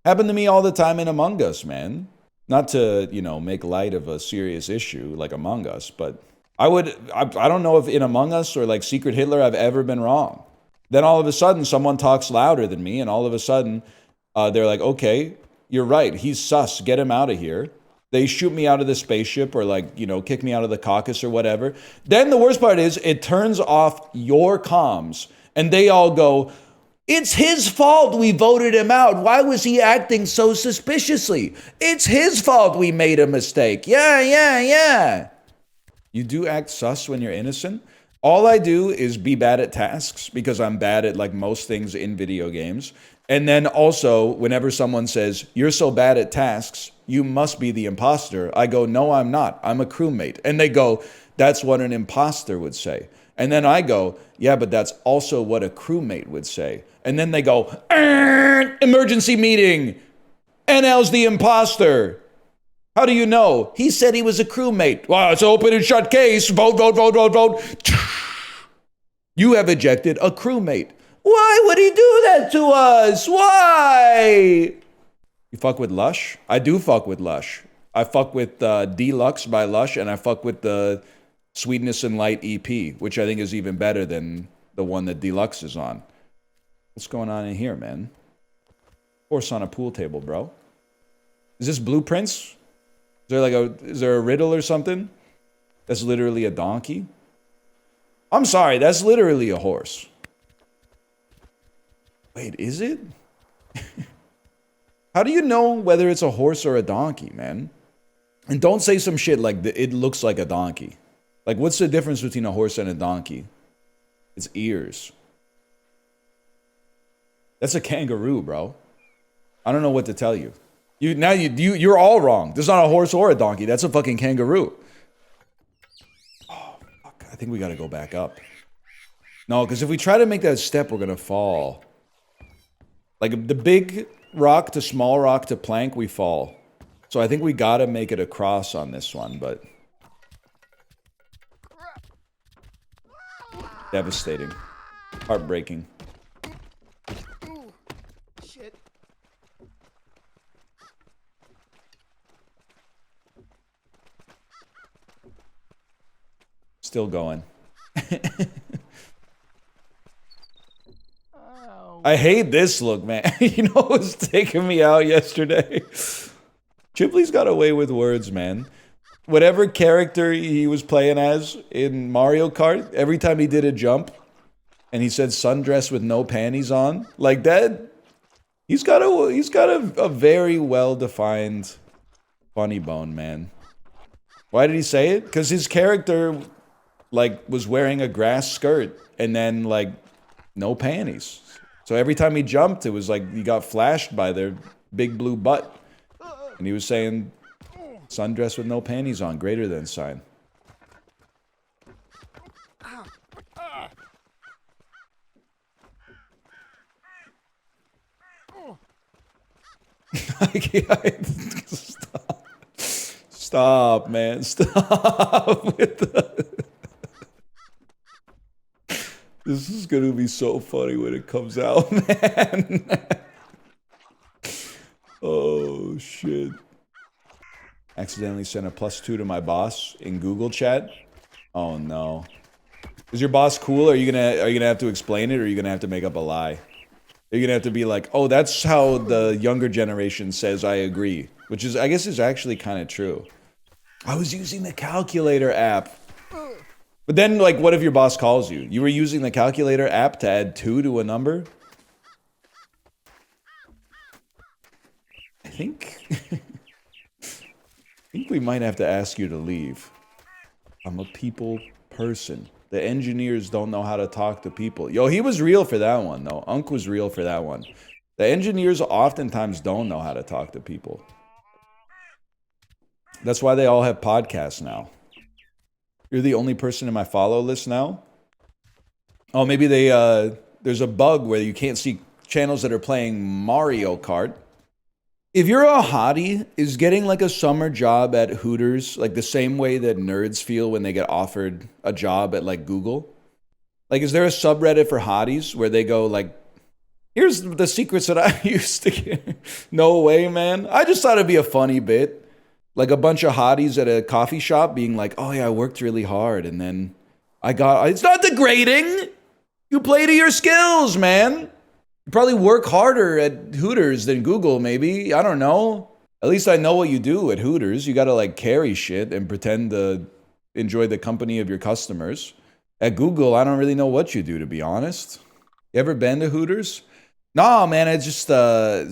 Happened to me all the time in Among Us, man. Not to, you know, make light of a serious issue like Among Us, but I don't know if in Among Us or like Secret Hitler I've ever been wrong. Then all of a sudden someone talks louder than me and all of a sudden they're like, okay, you're right, he's sus, get him out of here. They shoot me out of the spaceship or like, you know, kick me out of the caucus or whatever. Then the worst part is it turns off your comms and they all go, it's his fault we voted him out. Why was he acting so suspiciously? It's his fault we made a mistake. Yeah. You do act sus when you're innocent. All I do is be bad at tasks because I'm bad at like most things in video games. And then also, whenever someone says, you're so bad at tasks, you must be the imposter. I go, no, I'm not. I'm a crewmate. And they go, that's what an imposter would say. And then I go, yeah, but that's also what a crewmate would say. And then they go, emergency meeting. NL's the imposter. How do you know? He said he was a crewmate. Well, it's an open and shut case. Vote. You have ejected a crewmate. Why would he do that to us? Why? You fuck with Lush? I do fuck with Lush. I fuck with Deluxe by Lush, and I fuck with the Sweetness and Light EP, which I think is even better than the one that Deluxe is on. What's going on in here, man? Horse on a pool table, bro. Is this Blueprints? Is there a riddle or something? That's literally a donkey? I'm sorry, that's literally a horse. Wait, is it? How do you know whether it's a horse or a donkey, man? And don't say some shit like it looks like a donkey. Like, what's the difference between a horse and a donkey? It's ears. That's a kangaroo, bro. I don't know what to tell you. You're all wrong. There's not a horse or a donkey. That's a fucking kangaroo. Oh, fuck. I think we gotta go back up. No, because if we try to make that step, we're gonna fall. Like, the big rock to small rock to plank, we fall. So I think we gotta make it across on this one, but... Devastating. Heartbreaking. Shit. Still going. I hate this look, man. You know what was taking me out yesterday? Chipley's got a way with words, man. Whatever character he was playing as in Mario Kart, every time he did a jump and he said sundress with no panties on, like that, he's got a very well-defined funny bone, man. Why did he say it? Because his character, like, was wearing a grass skirt and then, like, no panties. So every time he jumped, it was like he got flashed by their big blue butt. And he was saying, sundress with no panties on, greater than sign. Stop. Stop, man. Stop with the... This is gonna be so funny when it comes out, man. shit. Accidentally sent a +2 to my boss in Google chat. Oh no. Is your boss cool? Are you gonna have to explain it, or are you gonna have to make up a lie? Are you gonna have to be like, oh, that's how the younger generation says I agree, which is, I guess, is actually kind of true. I was using the calculator app. But then, like, what if your boss calls you? You were using the calculator app to add 2 to a number? I think we might have to ask you to leave. I'm a people person. The engineers don't know how to talk to people. Yo, he was real for that one, though. Unk was real for that one. The engineers oftentimes don't know how to talk to people. That's why they all have podcasts now. You're the only person in my follow list now? Oh, maybe there's a bug where you can't see channels that are playing Mario Kart. If you're a hottie, is getting like a summer job at Hooters like the same way that nerds feel when they get offered a job at like Google? Like, is there a subreddit for hotties where they go like, here's the secrets that I used to get? No way, man. I just thought it'd be a funny bit. Like a bunch of hotties at a coffee shop being like, oh yeah, I worked really hard and then it's not degrading. You play to your skills, man. You probably work harder at Hooters than Google, maybe. I don't know. At least I know what you do at Hooters. You gotta like carry shit and pretend to enjoy the company of your customers. At Google, I don't really know what you do, to be honest. You ever been to Hooters? Nah, man, it just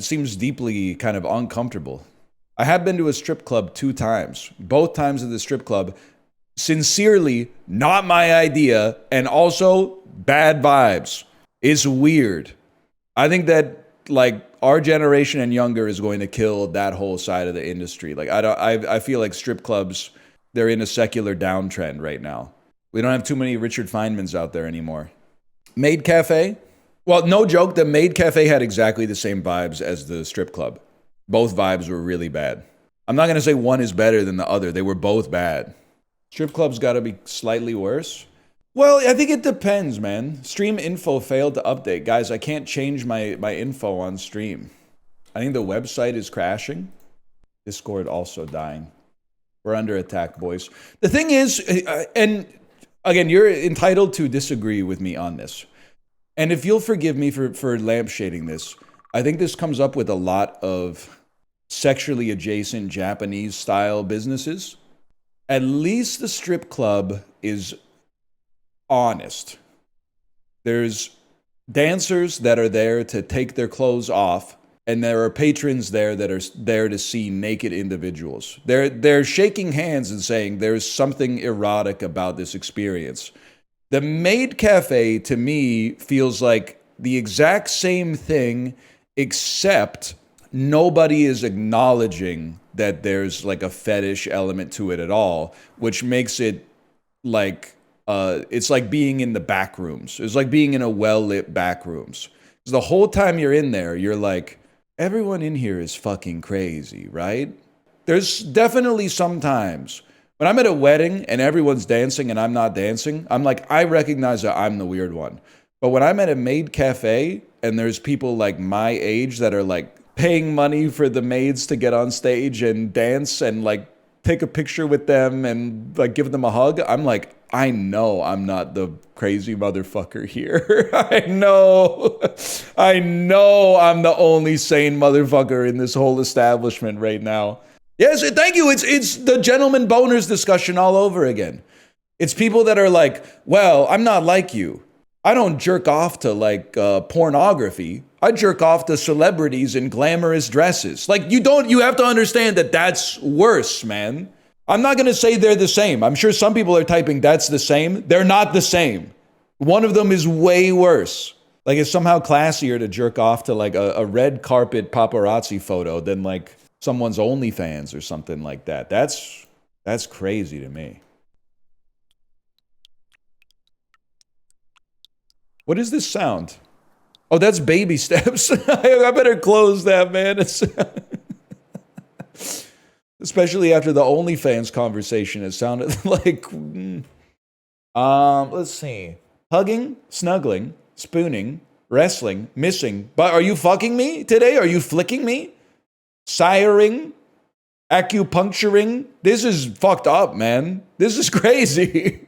seems deeply kind of uncomfortable. I have been to a strip club 2 times. Both times at the strip club, sincerely, not my idea, and also bad vibes. It's weird. I think that like our generation and younger is going to kill that whole side of the industry. Like I feel like strip clubs, they're in a secular downtrend right now. We don't have too many Richard Feynmans out there anymore. Maid Cafe? Well, no joke, the Maid Cafe had exactly the same vibes as the strip club. Both vibes were really bad. I'm not going to say one is better than the other. They were both bad. Strip clubs got to be slightly worse. Well, I think it depends, man. Stream info failed to update. Guys, I can't change my info on stream. I think the website is crashing. Discord also dying. We're under attack, boys. The thing is, and again, you're entitled to disagree with me on this. And if you'll forgive me for lampshading this, I think this comes up with a lot of sexually adjacent Japanese style businesses. At least the strip club is honest. There's dancers that are there to take their clothes off, and there are patrons there that are there to see naked individuals. They're shaking hands and saying there's something erotic about this experience. The Maid Cafe, to me, feels like the exact same thing, except nobody is acknowledging that there's like a fetish element to it at all, which makes it like it's like being in the back rooms. It's like being in a well-lit back rooms. The whole time you're in there, you're like, everyone in here is fucking crazy, right? There's definitely sometimes when I'm at a wedding and everyone's dancing and I'm not dancing, I'm like, I recognize that I'm the weird one. But when I'm at a maid cafe and there's people like my age that are like paying money for the maids to get on stage and dance and like take a picture with them and like give them a hug, I'm like, I know I'm not the crazy motherfucker here. I know I'm the only sane motherfucker in this whole establishment right now. Yes, thank you. It's the gentleman boners discussion all over again. It's people that are like, well, I'm not like you. I don't jerk off to like pornography. I jerk off to celebrities in glamorous dresses. Like you have to understand that that's worse, man. I'm not going to say they're the same. I'm sure some people are typing that's the same. They're not the same. One of them is way worse. Like it's somehow classier to jerk off to like a red carpet paparazzi photo than like someone's OnlyFans or something like that. That's crazy to me. What is this sound? Oh, that's baby steps. I better close that, man. Especially after the OnlyFans conversation, it sounded like... let's see. Hugging, snuggling, spooning, wrestling, missing. But are you fucking me today? Are you flicking me? siring, acupuncturing. This is fucked up, man. This is crazy.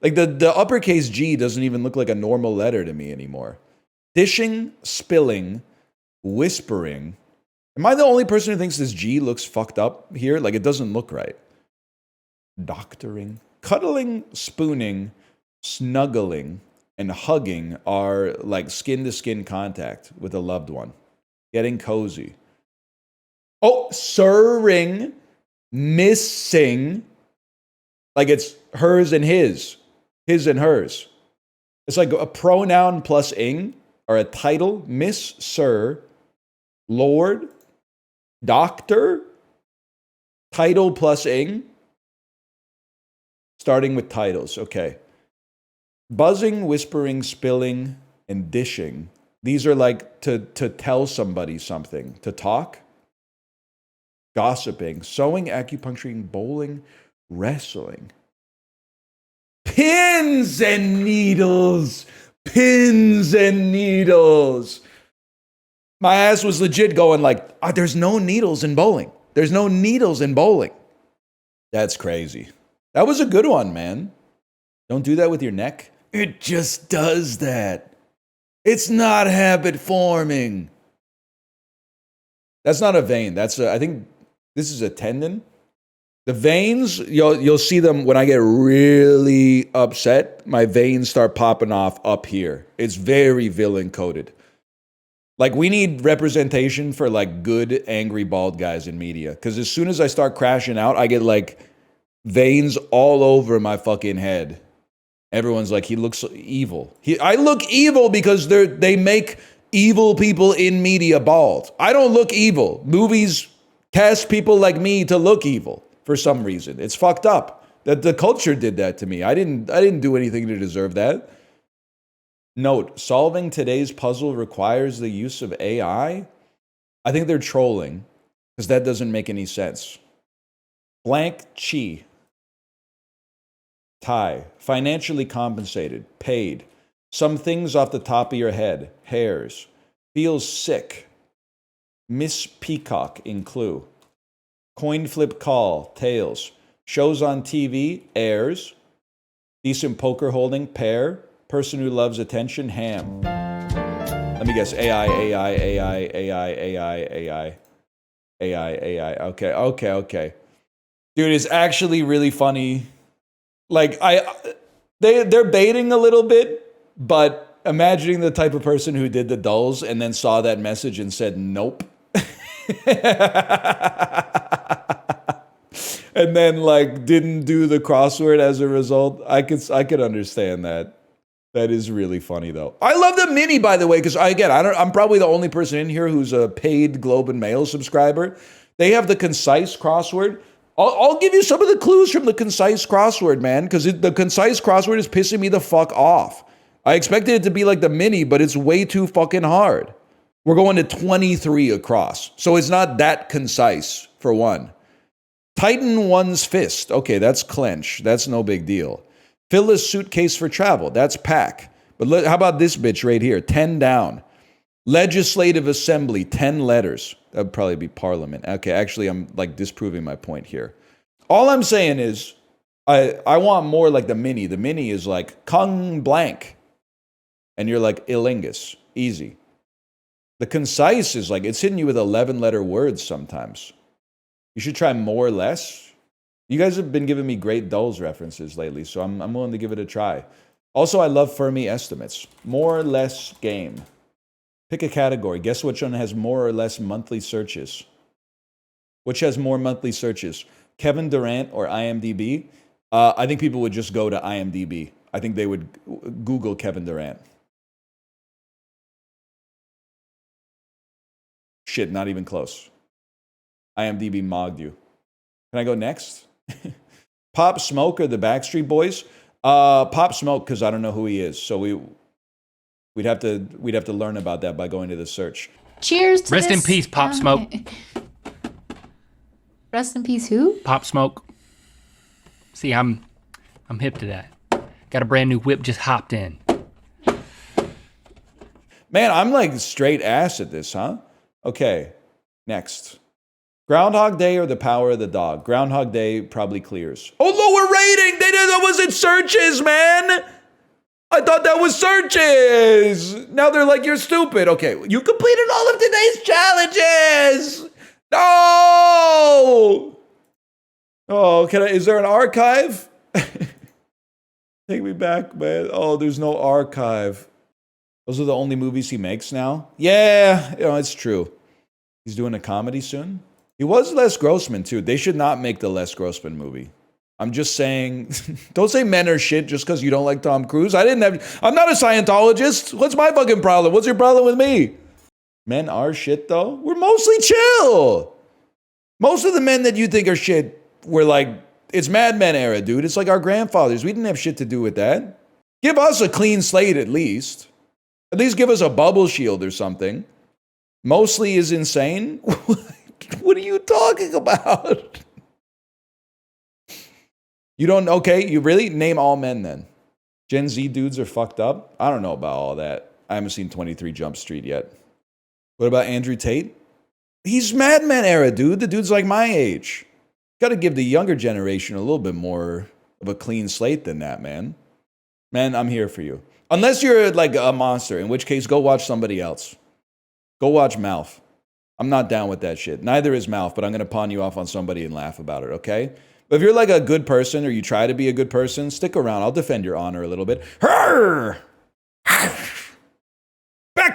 Like the uppercase G doesn't even look like a normal letter to me anymore. Dishing, spilling, whispering. Am I the only person who thinks this G looks fucked up here? Like it doesn't look right. Doctoring, cuddling, spooning, snuggling, and hugging are like skin-to-skin contact with a loved one. Getting cozy. Oh, sirring, missing. Like it's hers and his and hers. It's like a pronoun plus ing, or a title, miss, sir, lord, doctor, title plus ing. Starting with titles, okay. Buzzing, whispering, spilling, and dishing. These are like to tell somebody something. To talk, gossiping, sewing, acupuncturing, bowling, wrestling. Pins and needles. Pins and needles. My ass was legit going like, there's no needles in bowling. There's no needles in bowling. That's crazy. That was a good one, man. Don't do that with your neck. It just does that. It's not habit forming. That's not a vein. I think this is a tendon. The veins, you'll see them when I get really upset. My veins start popping off up here. It's very villain coded. Like we need representation for like good angry bald guys in media. Because as soon as I start crashing out, I get like veins all over my fucking head. Everyone's like, he looks evil. I look evil because they make evil people in media bald. I don't look evil. Movies cast people like me to look evil for some reason. It's fucked up that the culture did that to me. I didn't do anything to deserve that. Note, solving today's puzzle requires the use of AI. I think they're trolling because that doesn't make any sense. Blank chi. Tie, financially compensated, paid. Some things off the top of your head, hairs. Feels sick. Miss Peacock in Clue. Coin flip call, tails. Shows on TV, airs. Decent poker holding, pair. Person who loves attention, ham. Let me guess, AI. Okay. Dude, it's actually really funny. Like they're baiting a little bit, but imagining the type of person who did the dulls and then saw that message and said nope, and then like didn't do the crossword as a result. I could understand that. That is really funny though. I love the mini, by the way, because I'm probably the only person in here who's a paid Globe and Mail subscriber. They have the concise crossword. I'll give you some of the clues from the concise crossword, man, because the concise crossword is pissing me the fuck off. I expected it to be like the mini, but it's way too fucking hard. We're going to 23 across, so it's not that concise, for one. Tighten one's fist. Okay, that's clench. That's no big deal. Fill a suitcase for travel. That's pack. But how about this bitch right here? 10 down. Legislative Assembly, 10 letters. That would probably be Parliament. Okay, actually, I'm like disproving my point here. All I'm saying is, I want more like the mini. The mini is like Kung blank. And you're like Illingus. Easy. The concise is like, it's hitting you with 11-letter words sometimes. You should try more or less. You guys have been giving me great dulls references lately, so I'm willing to give it a try. Also, I love Fermi estimates. More or less game. Pick a category. Guess which one has more or less monthly searches? Which has more monthly searches? Kevin Durant or IMDb? I think people would just go to IMDb. I think they would Google Kevin Durant. Shit, not even close. IMDb mogged you. Can I go next? Pop Smoke or the Backstreet Boys? Pop Smoke, because I don't know who he is. So we'd have to learn about that by going to the search. Cheers to Rest this. in peace, Pop Smoke. Rest in peace who? Pop Smoke. See, I'm hip to that. Got a brand new whip, just hopped in. Man, I'm like straight ass at this, huh? Okay. Next. Groundhog Day or the power of the dog? Groundhog Day probably clears. Oh, lower rating! That wasn't searches, man! I thought that was searches! Now they're like, you're stupid. Okay, you completed all of today's challenges! No! Oh, is there an archive? Take me back, man. Oh, there's no archive. Those are the only movies he makes now? Yeah, it's true. He's doing a comedy soon. He was Les Grossman, too. They should not make the Les Grossman movie. I'm just saying, don't say men are shit just because you don't like Tom Cruise. I'm not a Scientologist. What's my fucking problem? What's your problem with me? Men are shit, though? We're mostly chill. Most of the men that you think are shit were like, it's Mad Men era, dude. It's like our grandfathers. We didn't have shit to do with that. Give us a clean slate at least. At least give us a bubble shield or something. Mostly is insane. What are you talking about? You don't, okay, you really? Name all men then. Gen Z dudes are fucked up? I don't know about all that. I haven't seen 23 Jump Street yet. What about Andrew Tate? He's Mad Men era, dude. The dude's like my age. Got to give the younger generation a little bit more of a clean slate than that, man. Man, I'm here for you. Unless you're like a monster, in which case, go watch somebody else. Go watch Malf. I'm not down with that shit. Neither is Malf, but I'm going to pawn you off on somebody and laugh about it, okay? But if you're like a good person or you try to be a good person, stick around. I'll defend your honor a little bit. Back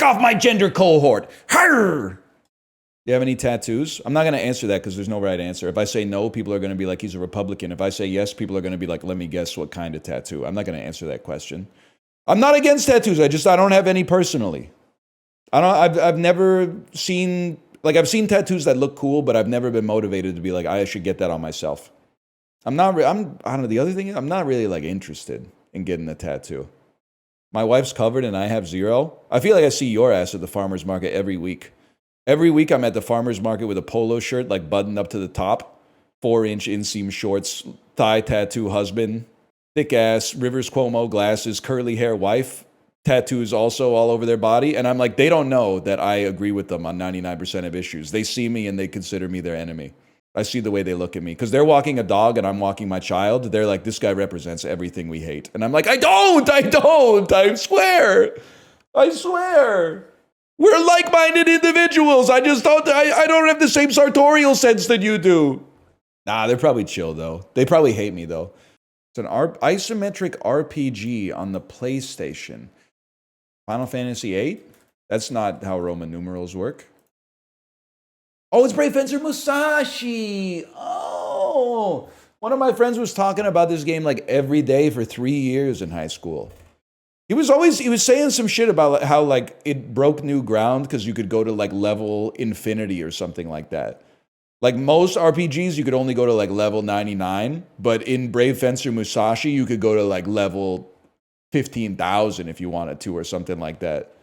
off my gender cohort. Do you have any tattoos? I'm not going to answer that because there's no right answer. If I say no, people are going to be like, he's a Republican. If I say yes, people are going to be like, let me guess what kind of tattoo. I'm not going to answer that question. I'm not against tattoos. I don't have any personally. I've never seen, like I've seen tattoos that look cool, but I've never been motivated to be like, I should get that on myself. I don't know. The other thing is I'm not really like interested in getting a tattoo. My wife's covered and I have zero. I feel like I see your ass at the farmer's market every week. Every week I'm at the farmer's market with a polo shirt, like buttoned up to the top, 4-inch inseam shorts, thigh tattoo husband, thick ass, Rivers Cuomo glasses, curly hair wife, tattoos also all over their body. And I'm like, they don't know that I agree with them on 99% of issues. They see me and they consider me their enemy. I see the way they look at me. Because they're walking a dog and I'm walking my child. They're like, this guy represents everything we hate. And I'm like, I don't, I swear. We're like-minded individuals. I don't have the same sartorial sense that you do. Nah, they're probably chill, though. They probably hate me, though. It's an isometric RPG on the PlayStation. Final Fantasy VIII? That's not how Roman numerals work. Oh, it's Brave Fencer Musashi. Oh, one of my friends was talking about this game like every day for 3 years in high school. He was saying some shit about how like it broke new ground because you could go to like level infinity or something like that. Like most RPGs, you could only go to like level 99, but in Brave Fencer Musashi, you could go to like level 15,000 if you wanted to or something like that.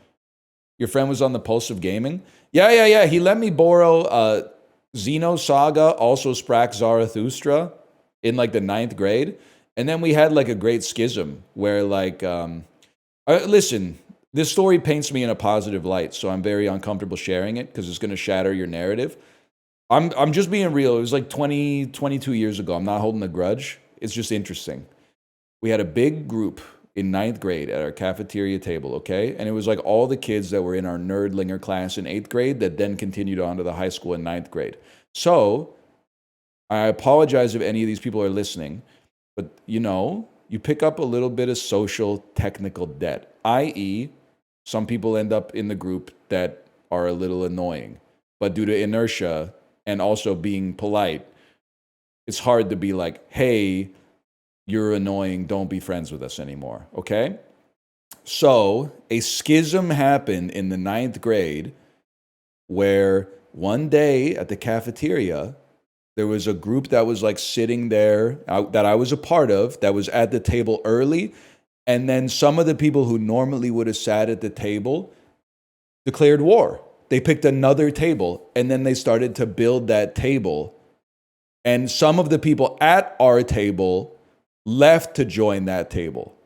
Your friend was on the Pulse of Gaming? Yeah. He let me borrow Xenosaga, also Sprack Zarathustra in like the 9th grade. And then we had like a great schism where like, listen, this story paints me in a positive light, so I'm very uncomfortable sharing it because it's going to shatter your narrative. I'm just being real. It was like 22 years ago. I'm not holding a grudge. It's just interesting. We had a big group in 9th grade at our cafeteria table, okay? And it was like all the kids that were in our nerdlinger class in 8th grade that then continued on to the high school in 9th grade. So I apologize if any of these people are listening, but you pick up a little bit of social technical debt, i.e., some people end up in the group that are a little annoying. But due to inertia and also being polite, it's hard to be like, hey, you're annoying, don't be friends with us anymore, okay? So a schism happened in the 9th grade where one day at the cafeteria, there was a group that was like sitting there that I was a part of that was at the table early. And then some of the people who normally would have sat at the table declared war. They picked another table and then they started to build that table. And some of the people at our table left to join that table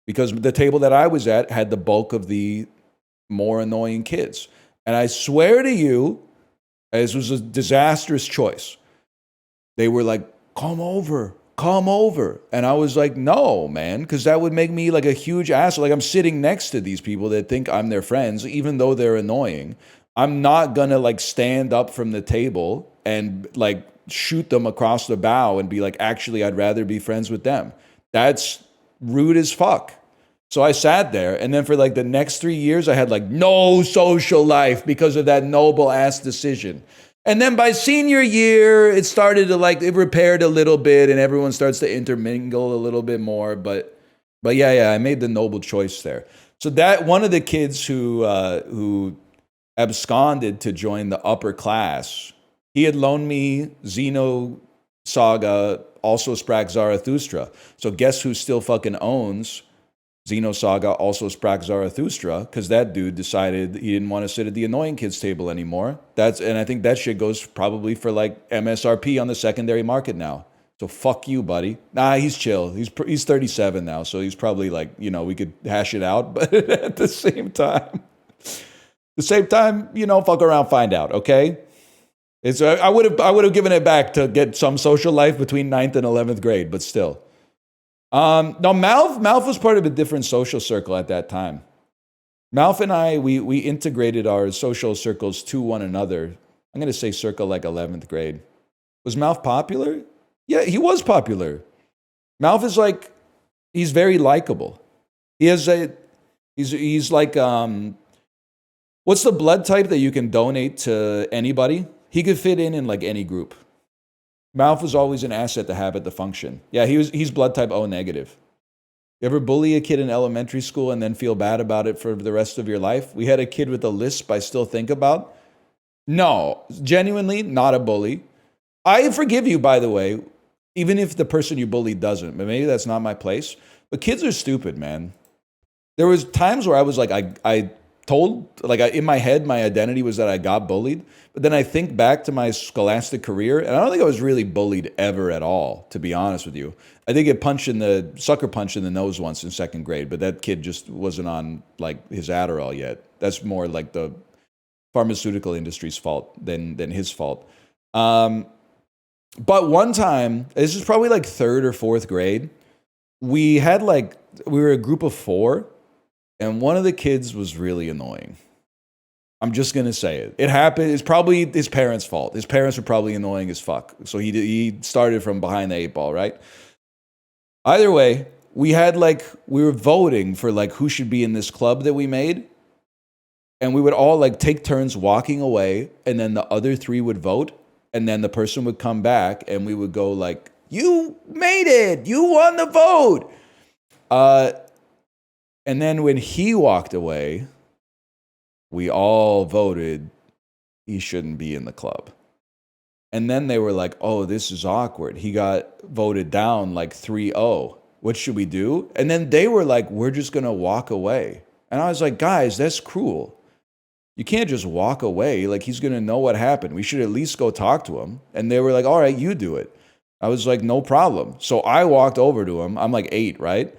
because the table that I was at had the bulk of the more annoying kids. And I swear to you, This was a disastrous choice. They were like, come over. And I was like, no, man, because that would make me like a huge asshole. Like I'm sitting next to these people that think I'm their friends, even though they're annoying. I'm not gonna like stand up from the table and like shoot them across the bow and be like, actually, I'd rather be friends with them. That's rude as fuck. So I sat there, and then for like the next 3 years, I had like no social life because of that noble ass decision. And then by senior year, it started to like, it repaired a little bit and everyone starts to intermingle a little bit more. But yeah, I made the noble choice there. So that one of the kids who absconded to join the upper class, he had loaned me Xeno Saga, also Sprach Zarathustra. So guess who still fucking owns Xenosaga, also Sprach Zarathustra, because that dude decided he didn't want to sit at the annoying kids table anymore. And I think that shit goes probably for like MSRP on the secondary market now. So fuck you, buddy. Nah, he's chill. He's 37 now, so he's probably like, you know, we could hash it out, but at the same time, you know, fuck around, find out, okay? I would have given it back to get some social life between 9th and 11th grade, but still. No, Malf was part of a different social circle at that time. Malf and I, we integrated our social circles to one another. I'm going to say circa like 11th grade. Was Malf popular? Yeah, he was popular. Malf is like, he's very likable. He's like, what's the blood type that you can donate to anybody? He could fit in like any group. Malf was always an asset to have at the function. Yeah, he's blood type O negative. You ever bully a kid in elementary school and then feel bad about it for the rest of your life? We had a kid with a lisp I still think about. No, genuinely not a bully. I forgive you, by the way, even if the person you bullied doesn't. But maybe that's not my place. But kids are stupid, man. There was times where I was like, I told, like in my head, my identity was that I got bullied. But then I think back to my scholastic career, and I don't think I was really bullied ever at all, to be honest with you. I did get sucker punched in the nose once in 2nd grade, but that kid just wasn't on like his Adderall yet. That's more like the pharmaceutical industry's fault than his fault. But one time, this is probably like 3rd or 4th grade, we were a group of 4, and one of the kids was really annoying. I'm just going to say it. It happened. It's probably his parents' fault. His parents were probably annoying as fuck. So he started from behind the 8 ball, right? Either way, we were voting for like who should be in this club that we made. And we would all like take turns walking away, and then the other 3 would vote, and then the person would come back and we would go like, you made it. You won the vote. And then when he walked away, we all voted he shouldn't be in the club. And then they were like, oh, this is awkward. He got voted down like 3-0. What should we do? And then they were like, we're just going to walk away. And I was like, guys, that's cruel. You can't just walk away. Like, he's going to know what happened. We should at least go talk to him. And they were like, all right, you do it. I was like, no problem. So I walked over to him. I'm like 8, right?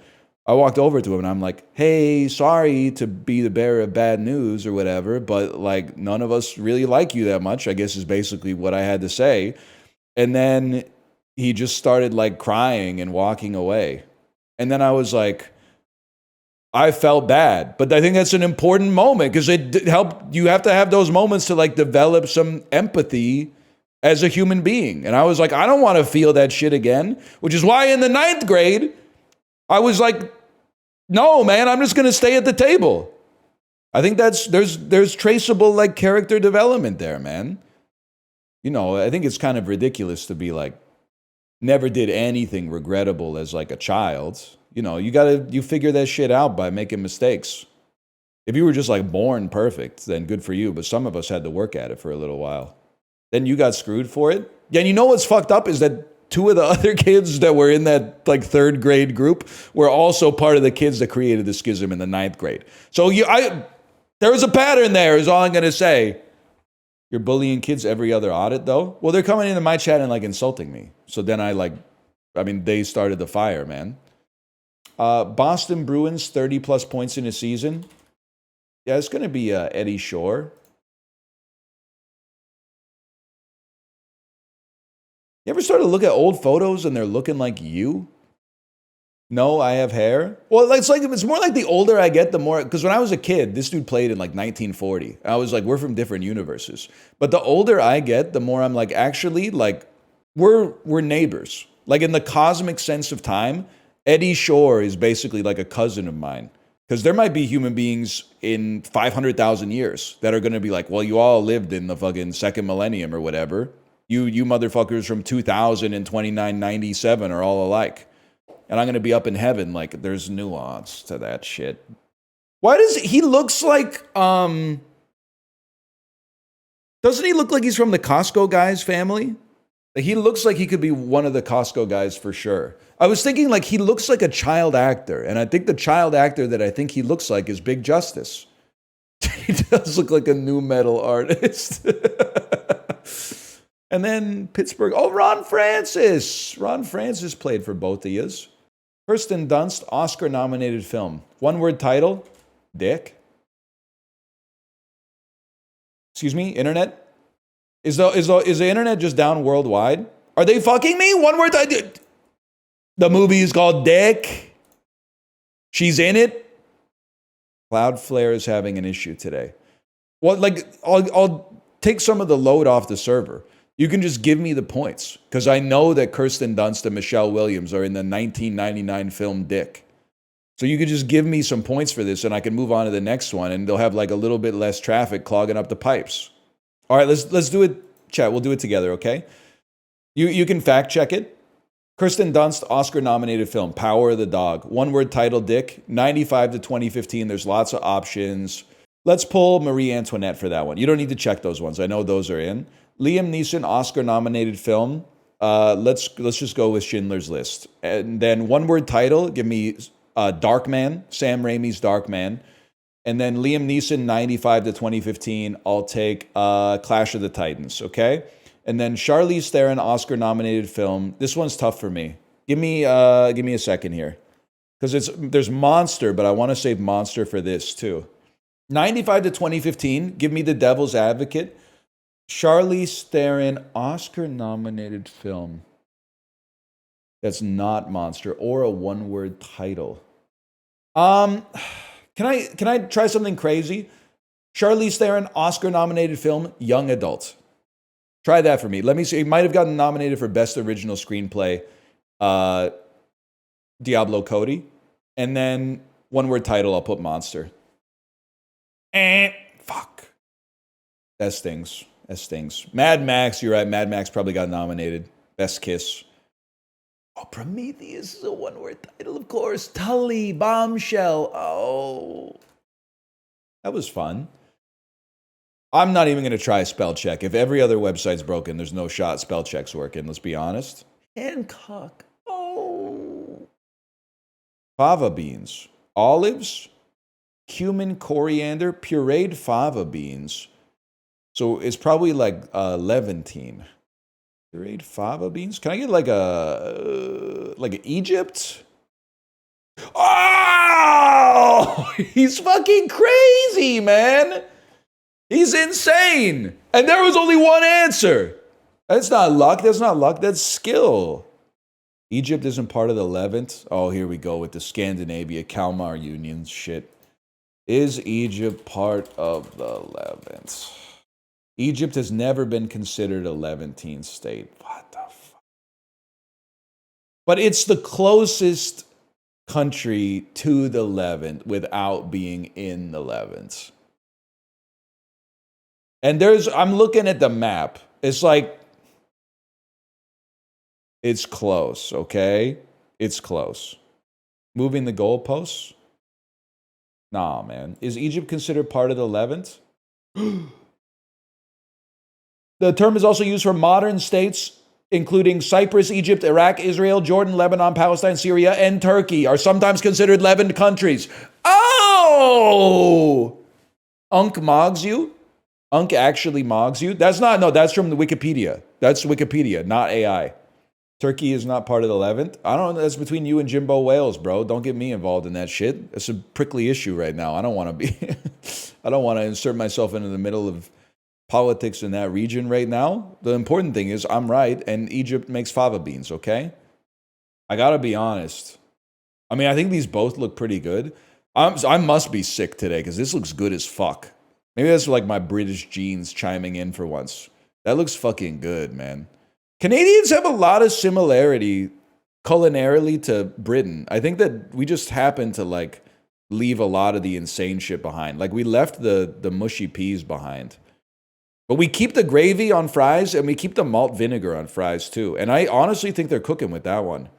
I walked over to him and I'm like, hey, sorry to be the bearer of bad news or whatever, but like none of us really like you that much, I guess is basically what I had to say. And then he just started like crying and walking away. And then I was like, I felt bad, but I think that's an important moment because it helped. You have to have those moments to like develop some empathy as a human being. And I was like, I don't want to feel that shit again, which is why in the 9th grade, I was like, no, man, I'm just going to stay at the table. I think there's traceable like character development there, man. You know, I think it's kind of ridiculous to be like, never did anything regrettable as like a child. You know, you figure that shit out by making mistakes. If you were just like born perfect, then good for you. But some of us had to work at it for a little while. Then you got screwed for it. Yeah, and you know what's fucked up is that 2 of the other kids that were in that like 3rd grade group were also part of the kids that created the schism in the 9th grade. So there was a pattern there is all I'm going to say. You're bullying kids every other audit though? Well, they're coming into my chat and like insulting me. So then they started the fire, man. Boston Bruins, 30 plus points in a season. Yeah, it's going to be Eddie Shore. You ever start to look at old photos and they're looking like you? No, I have hair. Well, it's more like the older I get, the more, because when I was a kid, this dude played in like 1940. I was like, we're from different universes. But the older I get, the more I'm like, actually, like, we're neighbors. Like in the cosmic sense of time, Eddie Shore is basically like a cousin of mine. Because there might be human beings in 500,000 years that are going to be like, well, you all lived in the fucking second millennium or whatever. You motherfuckers from 2000 and 2997 are all alike. And I'm going to be up in heaven like there's nuance to that shit. Why does he looks like doesn't he look like he's from the Costco guys family? Like he looks like he could be one of the Costco guys for sure. I was thinking like he looks like a child actor, and I think the child actor that I think he looks like is Big Justice. He does look like a new metal artist. And then Pittsburgh. Oh, Ron Francis. Ron Francis played for both of yous. Kirsten Dunst, Oscar-nominated film. One-word title, dick. Excuse me, internet? Is the internet just down worldwide? Are they fucking me? One-word title. The movie is called Dick. She's in it. Cloudflare is having an issue today. Well, like, I'll take some of the load off the server. You can just give me the points, because I know that Kirsten Dunst and Michelle Williams are in the 1999 film Dick. So you could just give me some points for this, and I can move on to the next one, and they'll have like a little bit less traffic clogging up the pipes. All right, let's do it, chat. We'll do it together, okay? You can fact check it. Kirsten Dunst, Oscar-nominated film, Power of the Dog. One-word title, Dick. 95 to 2015. There's lots of options. Let's pull Marie Antoinette for that one. You don't need to check those ones. I know those are in. Liam Neeson, Oscar-nominated film. Let's just go with Schindler's List. And then one-word title, give me Darkman, Sam Raimi's Darkman. And then Liam Neeson, 95 to 2015. I'll take Clash of the Titans, okay? And then Charlize Theron, Oscar-nominated film. This one's tough for me. Give me a second here, because there's Monster, but I want to save Monster for this too. 95 to 2015. Give me The Devil's Advocate. Charlize Theron, Oscar-nominated film. That's not Monster or a one-word title. Can I try something crazy? Charlize Theron, Oscar-nominated film, young adult. Try that for me. Let me see. It might have gotten nominated for Best Original Screenplay, Diablo Cody. And then one-word title, I'll put Monster. Fuck. That stings. Mad Max, you're right. Mad Max probably got nominated. Best Kiss. Oh, Prometheus is a one-word title, of course. Tully, Bombshell. Oh. That was fun. I'm not even going to try spell check. If every other website's broken, there's no shot spell check's working. Let's be honest. Hancock. Oh. Fava beans. Olives. Cumin, coriander. Pureed fava beans. So it's probably like Levantine. Pureed fava beans. Can I get like an Egypt? Oh, he's fucking crazy, man. He's insane. And there was only one answer. That's not luck. That's skill. Egypt isn't part of the Levant. Oh, here we go with the Scandinavia Kalmar Union shit. Is Egypt part of the Levant? Egypt has never been considered a Levantine state. What the fuck? But it's the closest country to the Levant without being in the Levant. And I'm looking at the map. It's like, it's close, okay? It's close. Moving the goalposts? Nah, man. Is Egypt considered part of the Levant? The term is also used for modern states, including Cyprus, Egypt, Iraq, Israel, Jordan, Lebanon, Palestine, Syria, and Turkey, are sometimes considered Levant countries. Oh! Unk mogs you? Unk actually mogs you? That's from the Wikipedia. That's Wikipedia, not AI. Turkey is not part of the Levant. I don't know. That's between you and Jimbo Wales, bro. Don't get me involved in that shit. It's a prickly issue right now. I don't want to insert myself into the middle of politics in that region right now. The important thing is I'm right, and Egypt makes fava beans, okay? I gotta be honest. I mean, I think these both look pretty good. I must be sick today because this looks good as fuck. Maybe that's like my British genes chiming in for once. That looks fucking good, man. Canadians have a lot of similarity culinarily to Britain. I think that we just happen to like leave a lot of the insane shit behind. Like we left the mushy peas behind. But we keep the gravy on fries and we keep the malt vinegar on fries too. And I honestly think they're cooking with that one.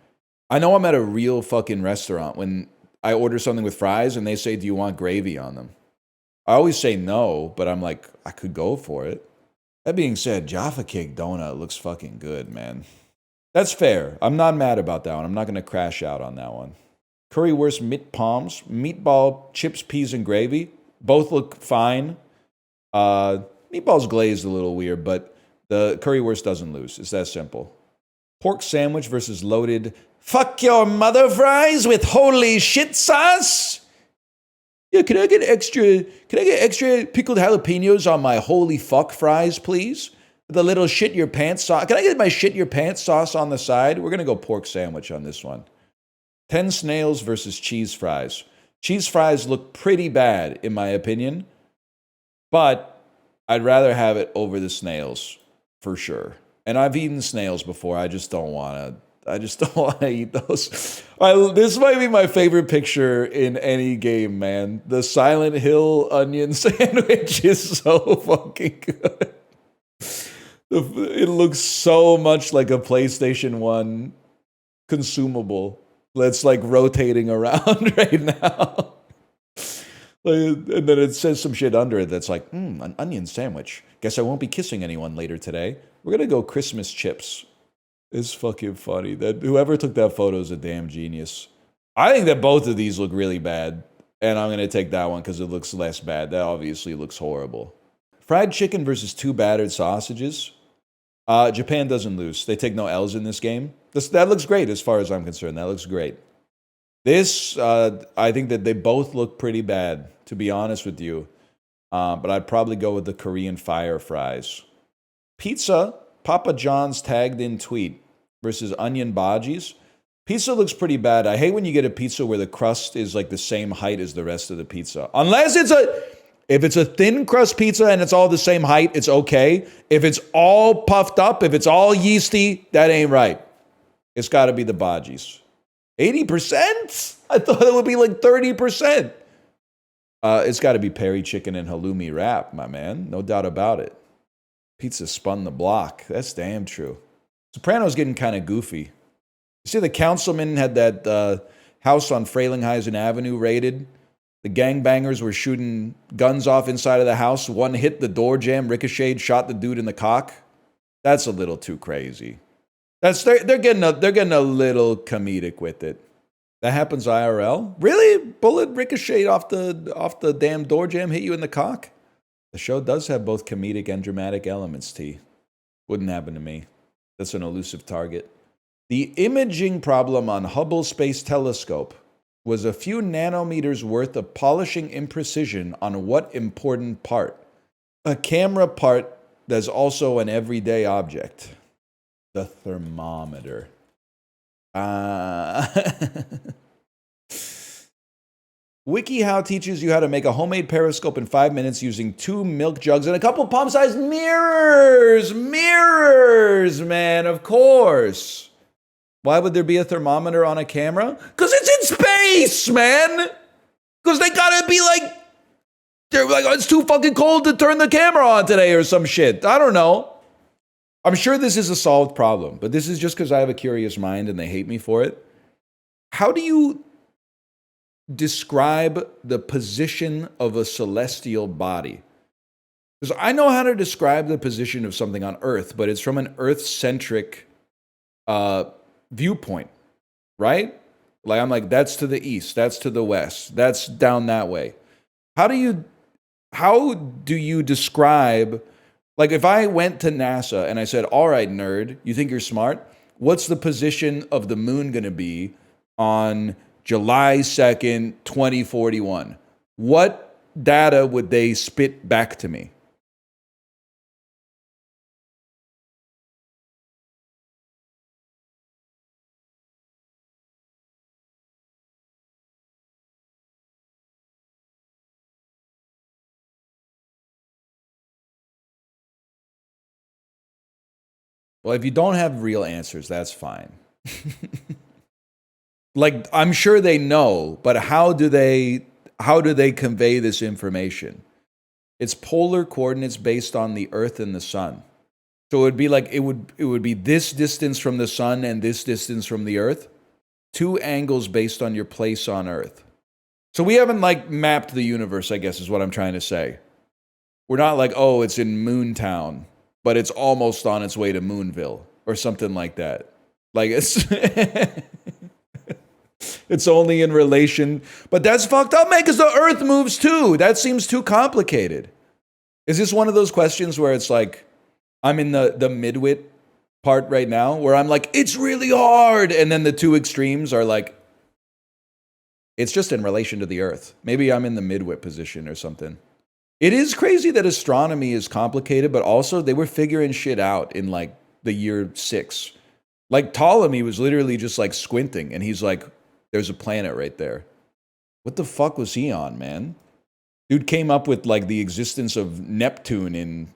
I know I'm at a real fucking restaurant when I order something with fries and they say, do you want gravy on them? I always say no, but I'm like, I could go for it. That being said, Jaffa Cake Donut looks fucking good, man. That's fair. I'm not mad about that one. I'm not going to crash out on that one. Currywurst mit palms, meatball, chips, peas, and gravy. Both look fine. Meatball's glazed a little weird, but the currywurst doesn't lose. It's that simple. Pork sandwich versus loaded fuck your mother fries with holy shit sauce. Yeah, can I get extra pickled jalapenos on my holy fuck fries, please? The little shit your pants sauce. Can I get my shit your pants sauce on the side? We're going to go pork sandwich on this one. 10 snails versus cheese fries. Cheese fries look pretty bad, in my opinion. But I'd rather have it over the snails, for sure. And I've eaten snails before. I just don't want to eat those. This might be my favorite picture in any game, man. The Silent Hill onion sandwich is so fucking good. It looks so much like a PlayStation 1 consumable that's like rotating around right now. And then it says some shit under it that's like, an onion sandwich. Guess I won't be kissing anyone later today. We're going to go Christmas chips. It's fucking funny. That whoever took that photo is a damn genius. I think that both of these look really bad. And I'm going to take that one because it looks less bad. That obviously looks horrible. Fried chicken versus 2 battered sausages. Japan doesn't lose. They take no L's in this game. That looks great as far as I'm concerned. That looks great. This, I think that they both look pretty bad, to be honest with you. But I'd probably go with the Korean fire fries. Pizza, Papa John's tagged in tweet versus onion bhajis. Pizza looks pretty bad. I hate when you get a pizza where the crust is like the same height as the rest of the pizza. Unless if it's a thin crust pizza and it's all the same height, it's okay. If it's all puffed up, if it's all yeasty, that ain't right. It's got to be the bhajis. 80%? I thought it would be like 30%. It's got to be peri chicken and halloumi wrap, my man. No doubt about it. Pizza spun the block. That's damn true. Soprano's getting kind of goofy. You see the councilman had that house on Frelinghuysen Avenue raided. The gangbangers were shooting guns off inside of the house. One hit the door jamb, ricocheted, shot the dude in the cock. That's a little too crazy. They're getting a little comedic with it. That happens IRL? Really? Bullet ricocheted off the damn door jamb, hit you in the cock? The show does have both comedic and dramatic elements, T. Wouldn't happen to me. That's an elusive target. The imaging problem on Hubble Space Telescope was a few nanometers worth of polishing imprecision on what important part? A camera part that's also an everyday object. The thermometer. WikiHow teaches you how to make a homemade periscope in 5 minutes using 2 milk jugs and a couple palm-sized mirrors. Mirrors, man, of course. Why would there be a thermometer on a camera? Because it's in space, man. Because they gotta be like, they're like, oh, it's too fucking cold to turn the camera on today or some shit. I don't know. I'm sure this is a solved problem, but this is just because I have a curious mind and they hate me for it. How do you describe the position of a celestial body? Because I know how to describe the position of something on Earth, but it's from an Earth-centric viewpoint, right? Like I'm like, that's to the east, that's to the west, that's down that way. How do you describe, like if I went to NASA and I said, all right, nerd, you think you're smart? What's the position of the moon going to be on July 2nd, 2041? What data would they spit back to me? Well, if you don't have real answers, that's fine. Like, I'm sure they know, but how do they convey this information? It's polar coordinates based on the Earth and the Sun. So it would be like it would be this distance from the Sun and this distance from the Earth. 2 angles based on your place on Earth. So we haven't like mapped the universe, I guess is what I'm trying to say. We're not like, oh, it's in Moontown, but it's almost on its way to Moonville or something like that. Like it's it's only in relation, but that's fucked up, man, because the Earth moves too. That seems too complicated. Is this one of those questions where it's like, I'm in the midwit part right now, where I'm like, it's really hard, and then the 2 extremes are like, it's just in relation to the Earth. Maybe I'm in the midwit position or something. It is crazy that astronomy is complicated, but also they were figuring shit out in like the year 6. Like Ptolemy was literally just like squinting, and he's like, there's a planet right there. What the fuck was he on, man? Dude came up with like the existence of Neptune in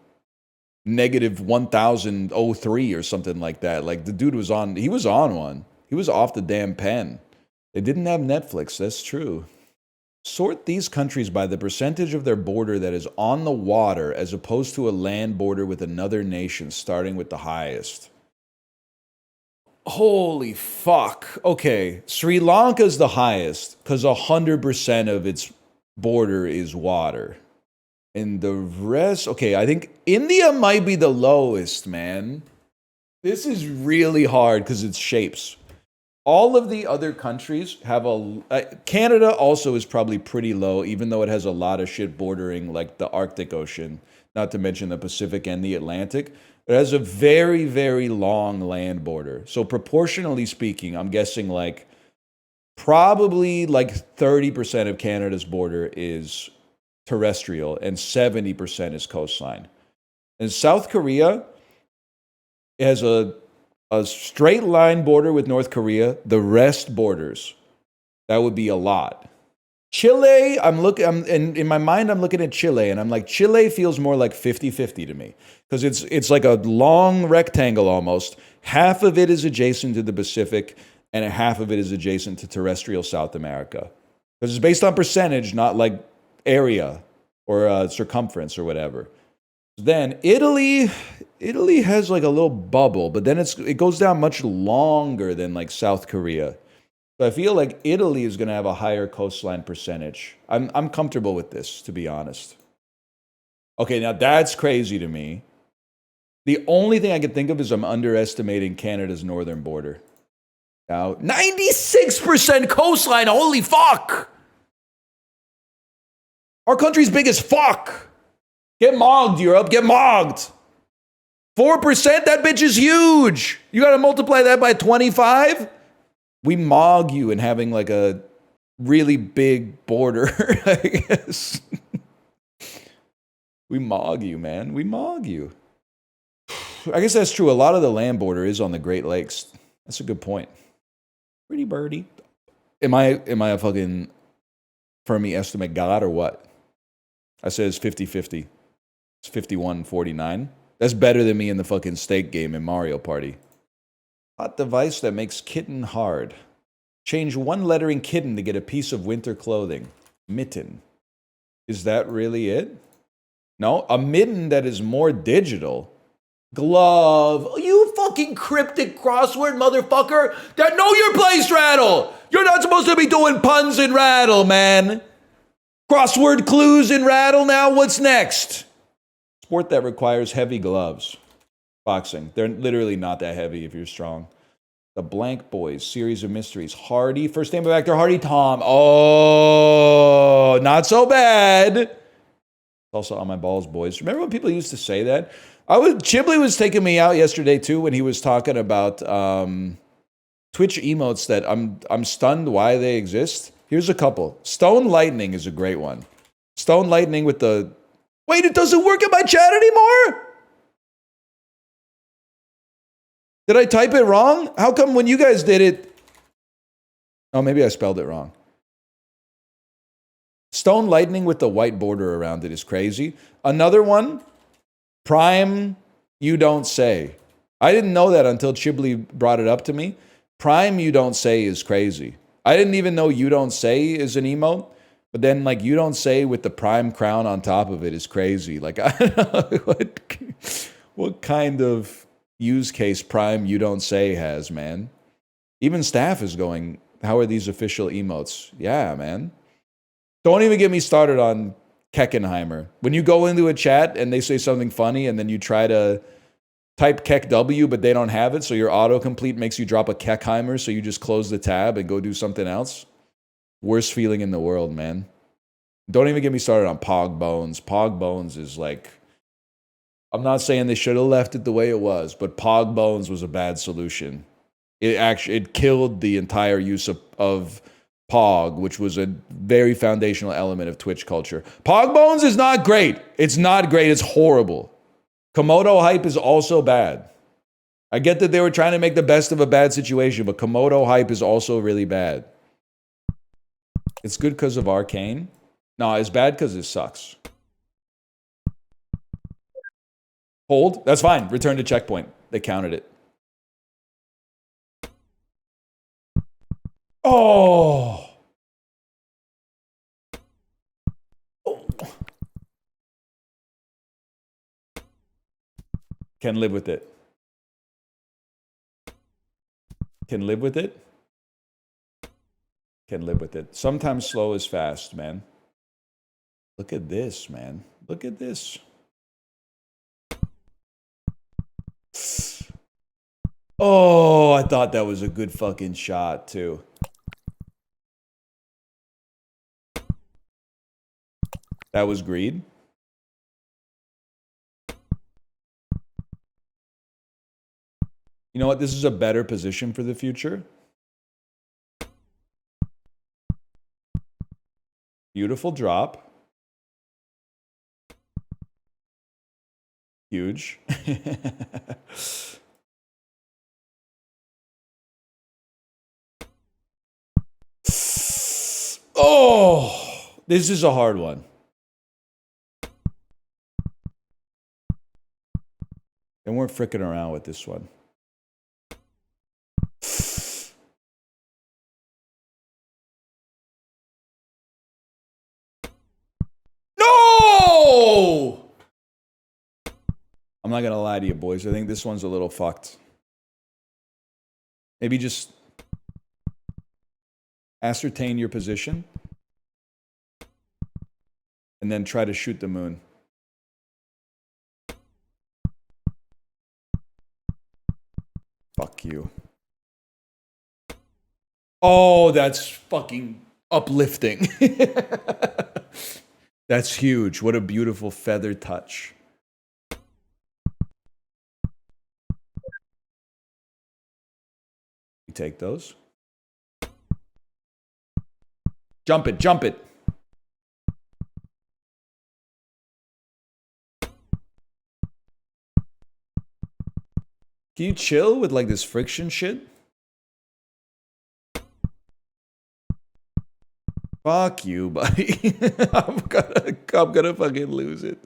-1003 or something like that. Like the dude was on, he was on one. He was off the damn pen. They didn't have Netflix, that's true. Sort these countries by the percentage of their border that is on the water as opposed to a land border with another nation, starting with the highest. Holy fuck. Okay, Sri Lanka's the highest because 100% of its border is water. And the rest, okay, I think India might be the lowest, man. This is really hard because it's shapes. All of the other countries have Canada also is probably pretty low, even though it has a lot of shit bordering like the Arctic Ocean, not to mention the Pacific and the Atlantic. It has a very, very long land border. So proportionally speaking, I'm guessing like probably like 30% of Canada's border is terrestrial and 70% is coastline. In South Korea, it has a straight line border with North Korea, the rest borders. That would be a lot. Chile, in my mind, I'm looking at Chile, and I'm like, Chile feels more like 50-50 to me. Because it's like a long rectangle almost. Half of it is adjacent to the Pacific, and half of it is adjacent to terrestrial South America. Because it's based on percentage, not like area or circumference or whatever. Then Italy has like a little bubble, but then it goes down much longer than like South Korea. So I feel like Italy is going to have a higher coastline percentage. I'm comfortable with this, to be honest. Okay, now that's crazy to me. The only thing I can think of is I'm underestimating Canada's northern border. Now, 96% coastline, holy fuck! Our country's big as fuck! Get mogged, Europe, get mogged! 4%, that bitch is huge! You gotta multiply that by 25? We mog you in having like a really big border, I guess. We mog you, man. We mog you. I guess that's true. A lot of the land border is on the Great Lakes. That's a good point. Pretty birdie. Am I a fucking Fermi estimate god or what? I said it's 50-50. It's 51-49. That's better than me in the fucking steak game in Mario Party. Hot device that makes kitten hard. Change one letter in kitten to get a piece of winter clothing. Mitten. Is that really it? No, a mitten that is more digital. Glove. You fucking cryptic crossword motherfucker that know your place, Rattle. You're not supposed to be doing puns in Rattle, man. Crossword clues in Rattle now. What's next? Sport that requires heavy gloves. Boxing. They're literally not that heavy if you're strong. The Blank Boys, series of mysteries. Hardy, first name of actor, Hardy Tom. Oh, not so bad. Also on my balls, boys. Remember when people used to say that? Chibley was taking me out yesterday too when he was talking about Twitch emotes that I'm stunned why they exist. Here's a couple. Stone Lightning is a great one. Stone Lightning with the... Wait, it doesn't work in my chat anymore? Did I type it wrong? How come when you guys did it... Oh, maybe I spelled it wrong. Stone Lightning with the white border around it is crazy. Another one, Prime You Don't Say. I didn't know that until Chibli brought it up to me. Prime you don't say is crazy. I didn't even know you don't say is an emote, but then like you don't say with the prime crown on top of it is crazy. Like I don't know what kind of use case prime you don't say has, man. Even staff is going, how are these official emotes? Yeah, man. Don't even get me started on Keckenheimer. When you go into a chat and they say something funny and then you try to type Keck W, but they don't have it, so your autocomplete makes you drop a Keckheimer, so you just close the tab and go do something else. Worst feeling in the world, man. Don't even get me started on Pog Bones. Pog Bones is like, I'm not saying they should have left it the way it was, but Pog Bones was a bad solution. It killed the entire use of Pog, which was a very foundational element of Twitch culture. Pog Bones is not great. It's not great. It's horrible. Komodo hype is also bad. I get that they were trying to make the best of a bad situation, but Komodo hype is also really bad. It's good because of Arcane. No, it's bad because it sucks. Hold. That's fine. Return to checkpoint. They counted it. Oh. Can live with it. Can live with it. Can live with it. Sometimes slow is fast, man. Look at this, man. Look at this. Oh, I thought that was a good fucking shot, too. That was greed. You know what? This is a better position for the future. Beautiful drop. Huge. Oh, this is a hard one. They weren't fricking around with this one. No! I'm not gonna lie to you, boys. I think this one's a little fucked. Maybe just ascertain your position and then try to shoot the moon. Fuck you. Oh, that's fucking uplifting. That's huge. What a beautiful feather touch. You take those. Jump it, jump it. Can you chill with like this friction shit? Fuck you, buddy. I'm gonna fucking lose it.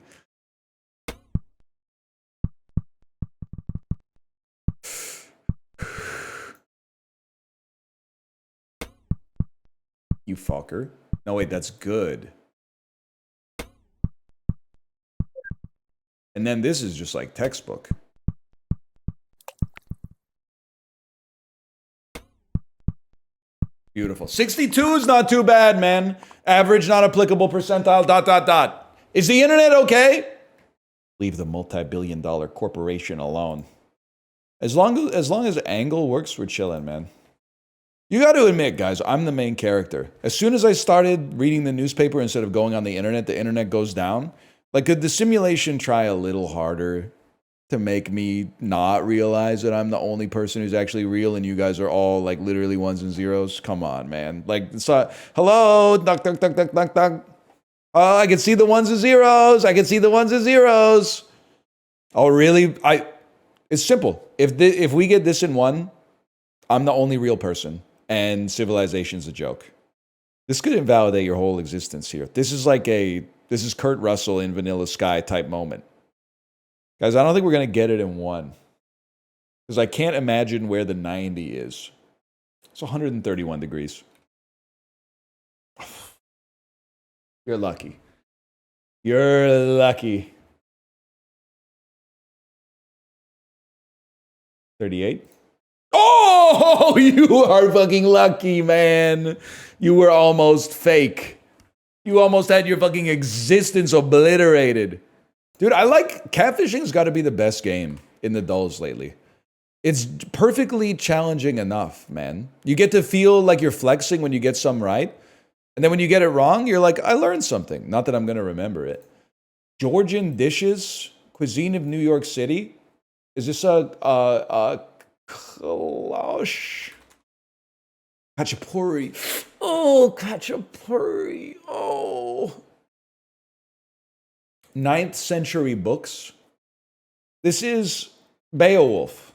You fucker. No, wait, that's good. And then this is just like textbook. Beautiful. 62 is not too bad, man. Average, not applicable percentile, ... Is the internet okay? Leave the multi-billion-dollar corporation alone. As long as angle works, we're chilling, man. You got to admit, guys, I'm the main character. As soon as I started reading the newspaper instead of going on the internet goes down. Like, could the simulation try a little harder to make me not realize that I'm the only person who's actually real and you guys are all like literally ones and zeros? Come on, man. Like, so, hello, duck, duck, duck, duck, duck, duck. Oh, I can see the ones and zeros. I can see the ones and zeros. Oh, really? It's simple. If we get this in one, I'm the only real person and civilization's a joke. This could invalidate your whole existence here. This is Kurt Russell in Vanilla Sky type moment. Guys, I don't think we're going to get it in one. Because I can't imagine where the 90 is. It's 131 degrees. You're lucky. You're lucky. 38? Oh, you are fucking lucky, man. You were almost fake. You almost had your fucking existence obliterated. Dude, I like... Catfishing's got to be the best game in the dulls lately. It's perfectly challenging enough, man. You get to feel like you're flexing when you get some right. And then when you get it wrong, you're like, I learned something. Not that I'm going to remember it. Georgian dishes, cuisine of New York City. Is this a klosh? Khachapuri. Oh, khachapuri. Oh. 9th century books. This is Beowulf.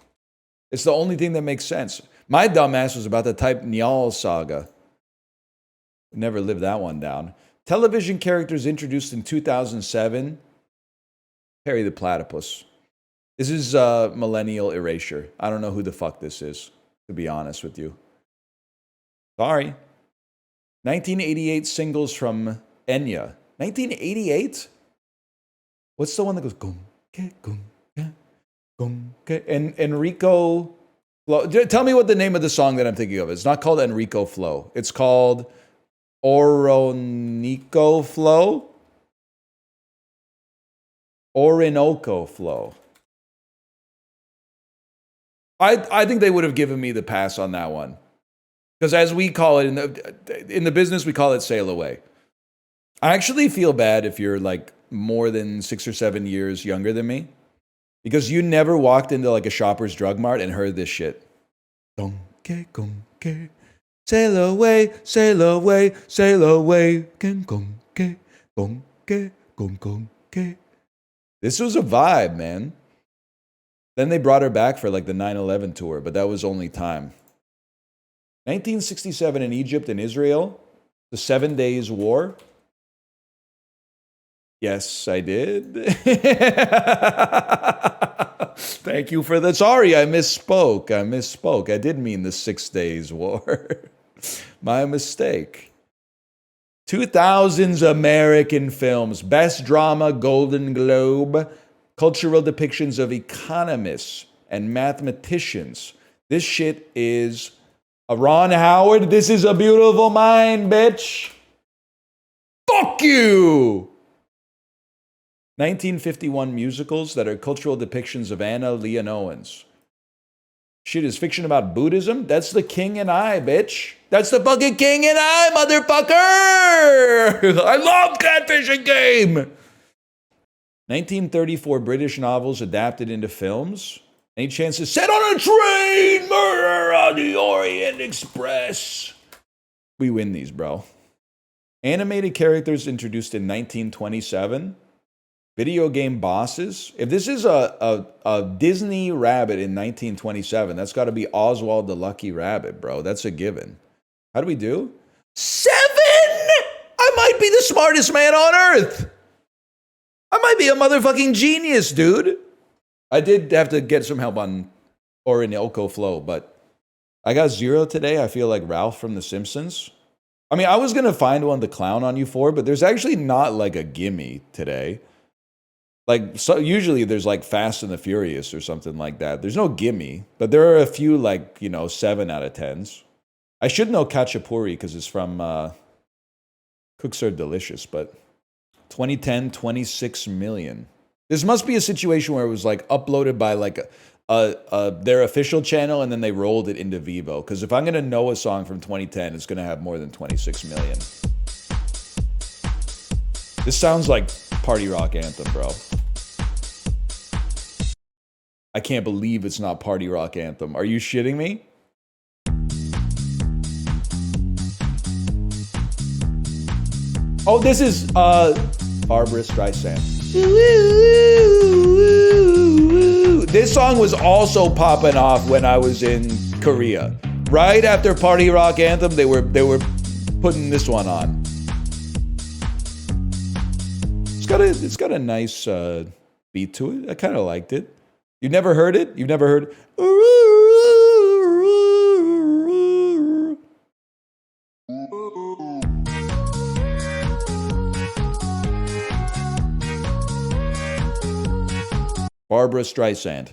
It's the only thing that makes sense. My dumbass was about to type Njal Saga. Never lived that one down. Television characters introduced in 2007. Harry the Platypus. This is millennial erasure. I don't know who the fuck this is, to be honest with you. Sorry. 1988 singles from Enya. 1988? What's the one that goes gum ke gum ke gum ke? And Enrico Flow. Tell me what the name of the song that I'm thinking of is. It's not called Enrico Flow. It's called Oronico Flow. Orinoco Flow. I think they would have given me the pass on that one. Because as we call it in the business, we call it sail away. I actually feel bad if you're like more than 6 or 7 years younger than me. Because you never walked into like a Shoppers Drug Mart and heard this shit. Gonke, gonke, sail away, sail away, sail away. Gonke, gonke, gonke. This was a vibe, man. Then they brought her back for like the 9/11 tour, but that was only time. 1967 in Egypt and Israel, the 7 Days War. Yes, I did. Thank you for that. Sorry, I misspoke. I did mean the 6 Days War. My mistake. 2000s American films. Best Drama, Golden Globe. Cultural depictions of economists and mathematicians. This shit is a Ron Howard. This is a Beautiful Mind, bitch. Fuck you. 1951 musicals that are cultural depictions of Anna Leonowens. Shit is fiction about Buddhism. That's The King and I, bitch. That's the fucking King and I, motherfucker. I love Catfishing game. 1934 British novels adapted into films. Any chances? Set on a train, murder on the Orient Express. We win these, bro. Animated characters introduced in 1927. Video game bosses. If this is a Disney rabbit in 1927, that's got to be Oswald the Lucky Rabbit, bro. That's a given. How do we do? 7! I might be the smartest man on earth. I might be a motherfucking genius, dude. I did have to get some help on Orinoco Flow, but I got 0 today. I feel like Ralph from The Simpsons. I mean, I was going to find one to clown on you for, but there's actually not like a gimme today. Like, so usually there's like Fast and the Furious or something like that. There's no gimme, but there are a few like, 7 out of 10s. I should know Khachapuri because it's from Cooks Are Delicious, but 2010, 26 million. This must be a situation where it was like uploaded by like their official channel and then they rolled it into Vivo. Because if I'm going to know a song from 2010, it's going to have more than 26 million. This sounds like Party Rock Anthem, bro. I can't believe it's not Party Rock Anthem. Are you shitting me? Oh, this is Barbara Streisand. This song was also popping off when I was in Korea. Right after Party Rock Anthem, they were putting this one on. It's got a nice beat to it. I kind of liked it. You've never heard it? You've never heard? Barbara Streisand.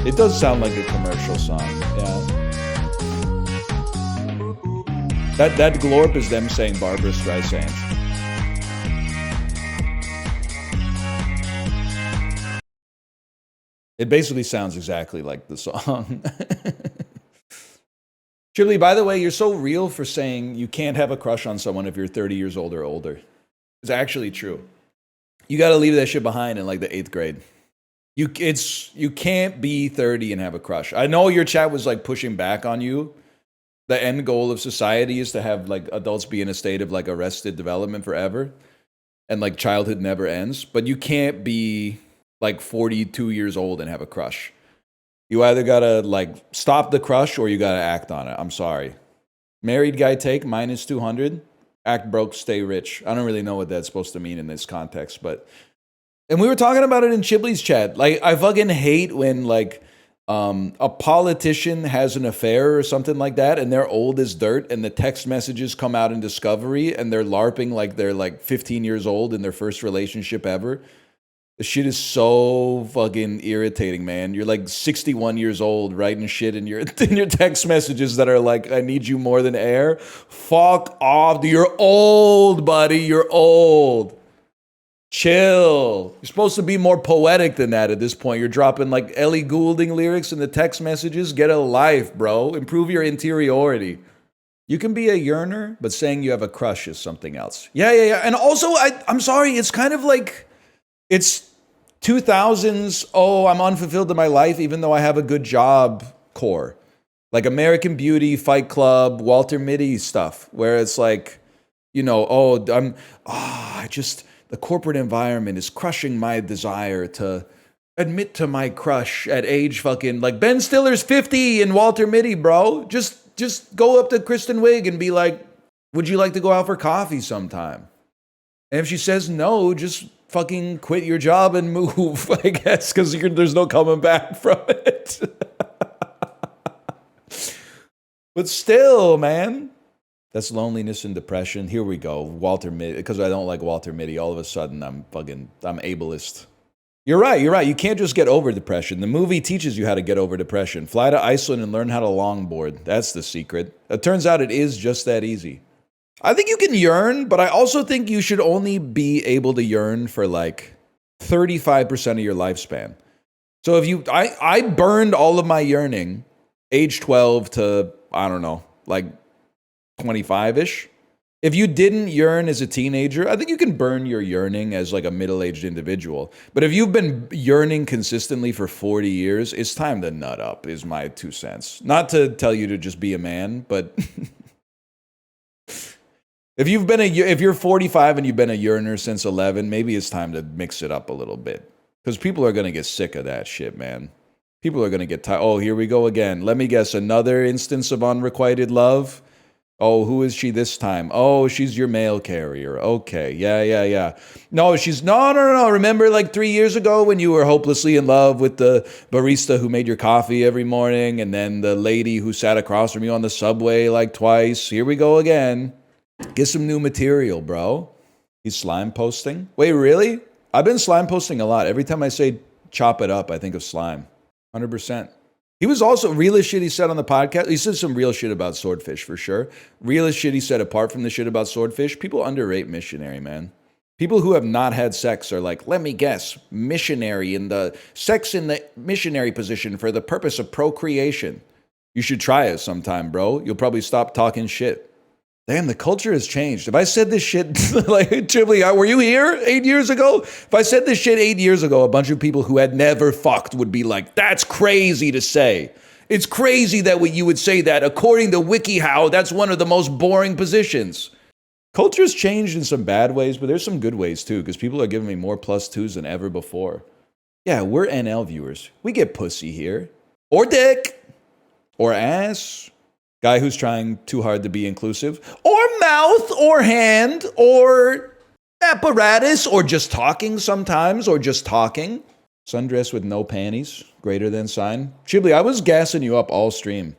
It does sound like a commercial song, yeah. That glorp is them saying Barbara Streisand. It basically sounds exactly like the song. Chili, by the way, you're so real for saying you can't have a crush on someone if you're 30 years old or older. It's actually true. You got to leave that shit behind in like the 8th grade. You can't be 30 and have a crush. I know your chat was like pushing back on you. The end goal of society is to have like adults be in a state of like arrested development forever, and like childhood never ends. But you can't be like 42 years old and have a crush. You either gotta like stop the crush or you gotta act on it. I'm sorry. Married guy take minus 200. Act broke, stay rich. I don't really know what that's supposed to mean in this context, but. And we were talking about it in Chibley's chat. Like, I fucking hate when, like, a politician has an affair or something like that, and they're old as dirt, and the text messages come out in Discovery, and they're LARPing like they're, like, 15 years old in their first relationship ever. The shit is so fucking irritating, man. You're, like, 61 years old writing shit in your text messages that are like, I need you more than air. Fuck off. You're old, buddy. You're old. Chill. You're supposed to be more poetic than that at this point. You're dropping like Ellie Goulding lyrics in the text messages. Get a life, bro. Improve your interiority. You can be a yearner, but saying you have a crush is something else. Yeah. And also, I'm sorry, it's kind of like, it's 2000s, oh, I'm unfulfilled in my life even though I have a good job core. Like American Beauty, Fight Club, Walter Mitty stuff, where it's like, you know, the corporate environment is crushing my desire to admit to my crush at age fucking, like Ben Stiller's 50 and Walter Mitty, bro. Just go up to Kristen Wiig and be like, would you like to go out for coffee sometime? And if she says no, just fucking quit your job and move, I guess, because there's no coming back from it. But still, man. That's loneliness and depression. Here we go. Walter Mitty. Because I don't like Walter Mitty, all of a sudden I'm ableist. You're right. You can't just get over depression. The movie teaches you how to get over depression. Fly to Iceland and learn how to longboard. That's the secret. It turns out it is just that easy. I think you can yearn, but I also think you should only be able to yearn for like 35% of your lifespan. So if I burned all of my yearning age 12 to, I don't know, like 25-ish. If you didn't yearn as a teenager, I think you can burn your yearning as like a middle-aged individual. But if you've been yearning consistently for 40 years, it's time to nut up, is my 2 cents. Not to tell you to just be a man, but if you're 45 and you've been a yearner since 11, maybe it's time to mix it up a little bit. Because people are going to get sick of that shit, man. People are going to get tired. Oh, here we go again. Let me guess, another instance of unrequited love? Oh, who is she this time? Oh, she's your mail carrier. Okay, yeah. No, no. Remember like 3 years ago when you were hopelessly in love with the barista who made your coffee every morning and then the lady who sat across from you on the subway like twice? Here we go again. Get some new material, bro. He's slime posting? Wait, really? I've been slime posting a lot. Every time I say chop it up, I think of slime. 100%. He was also, realest shit he said on the podcast. He said some real shit about swordfish for sure. Realest shit he said apart from the shit about swordfish. People underrate missionary, man. People who have not had sex are like, let me guess, missionary in the sex in the missionary position for the purpose of procreation. You should try it sometime, bro. You'll probably stop talking shit. Damn, the culture has changed. If I said this shit, like, Chibley, were you here 8 years ago? If I said this shit 8 years ago, a bunch of people who had never fucked would be like, that's crazy to say. It's crazy that you would say that. According to WikiHow, that's one of the most boring positions. Culture's changed in some bad ways, but there's some good ways too, because people are giving me more +2s than ever before. Yeah, we're NL viewers. We get pussy here. Or dick. Or ass. Guy who's trying too hard to be inclusive. Or mouth, or hand, or apparatus, or just talking sometimes, or just talking. Sundress with no panties, greater than sign. Chibli, I was gassing you up all stream.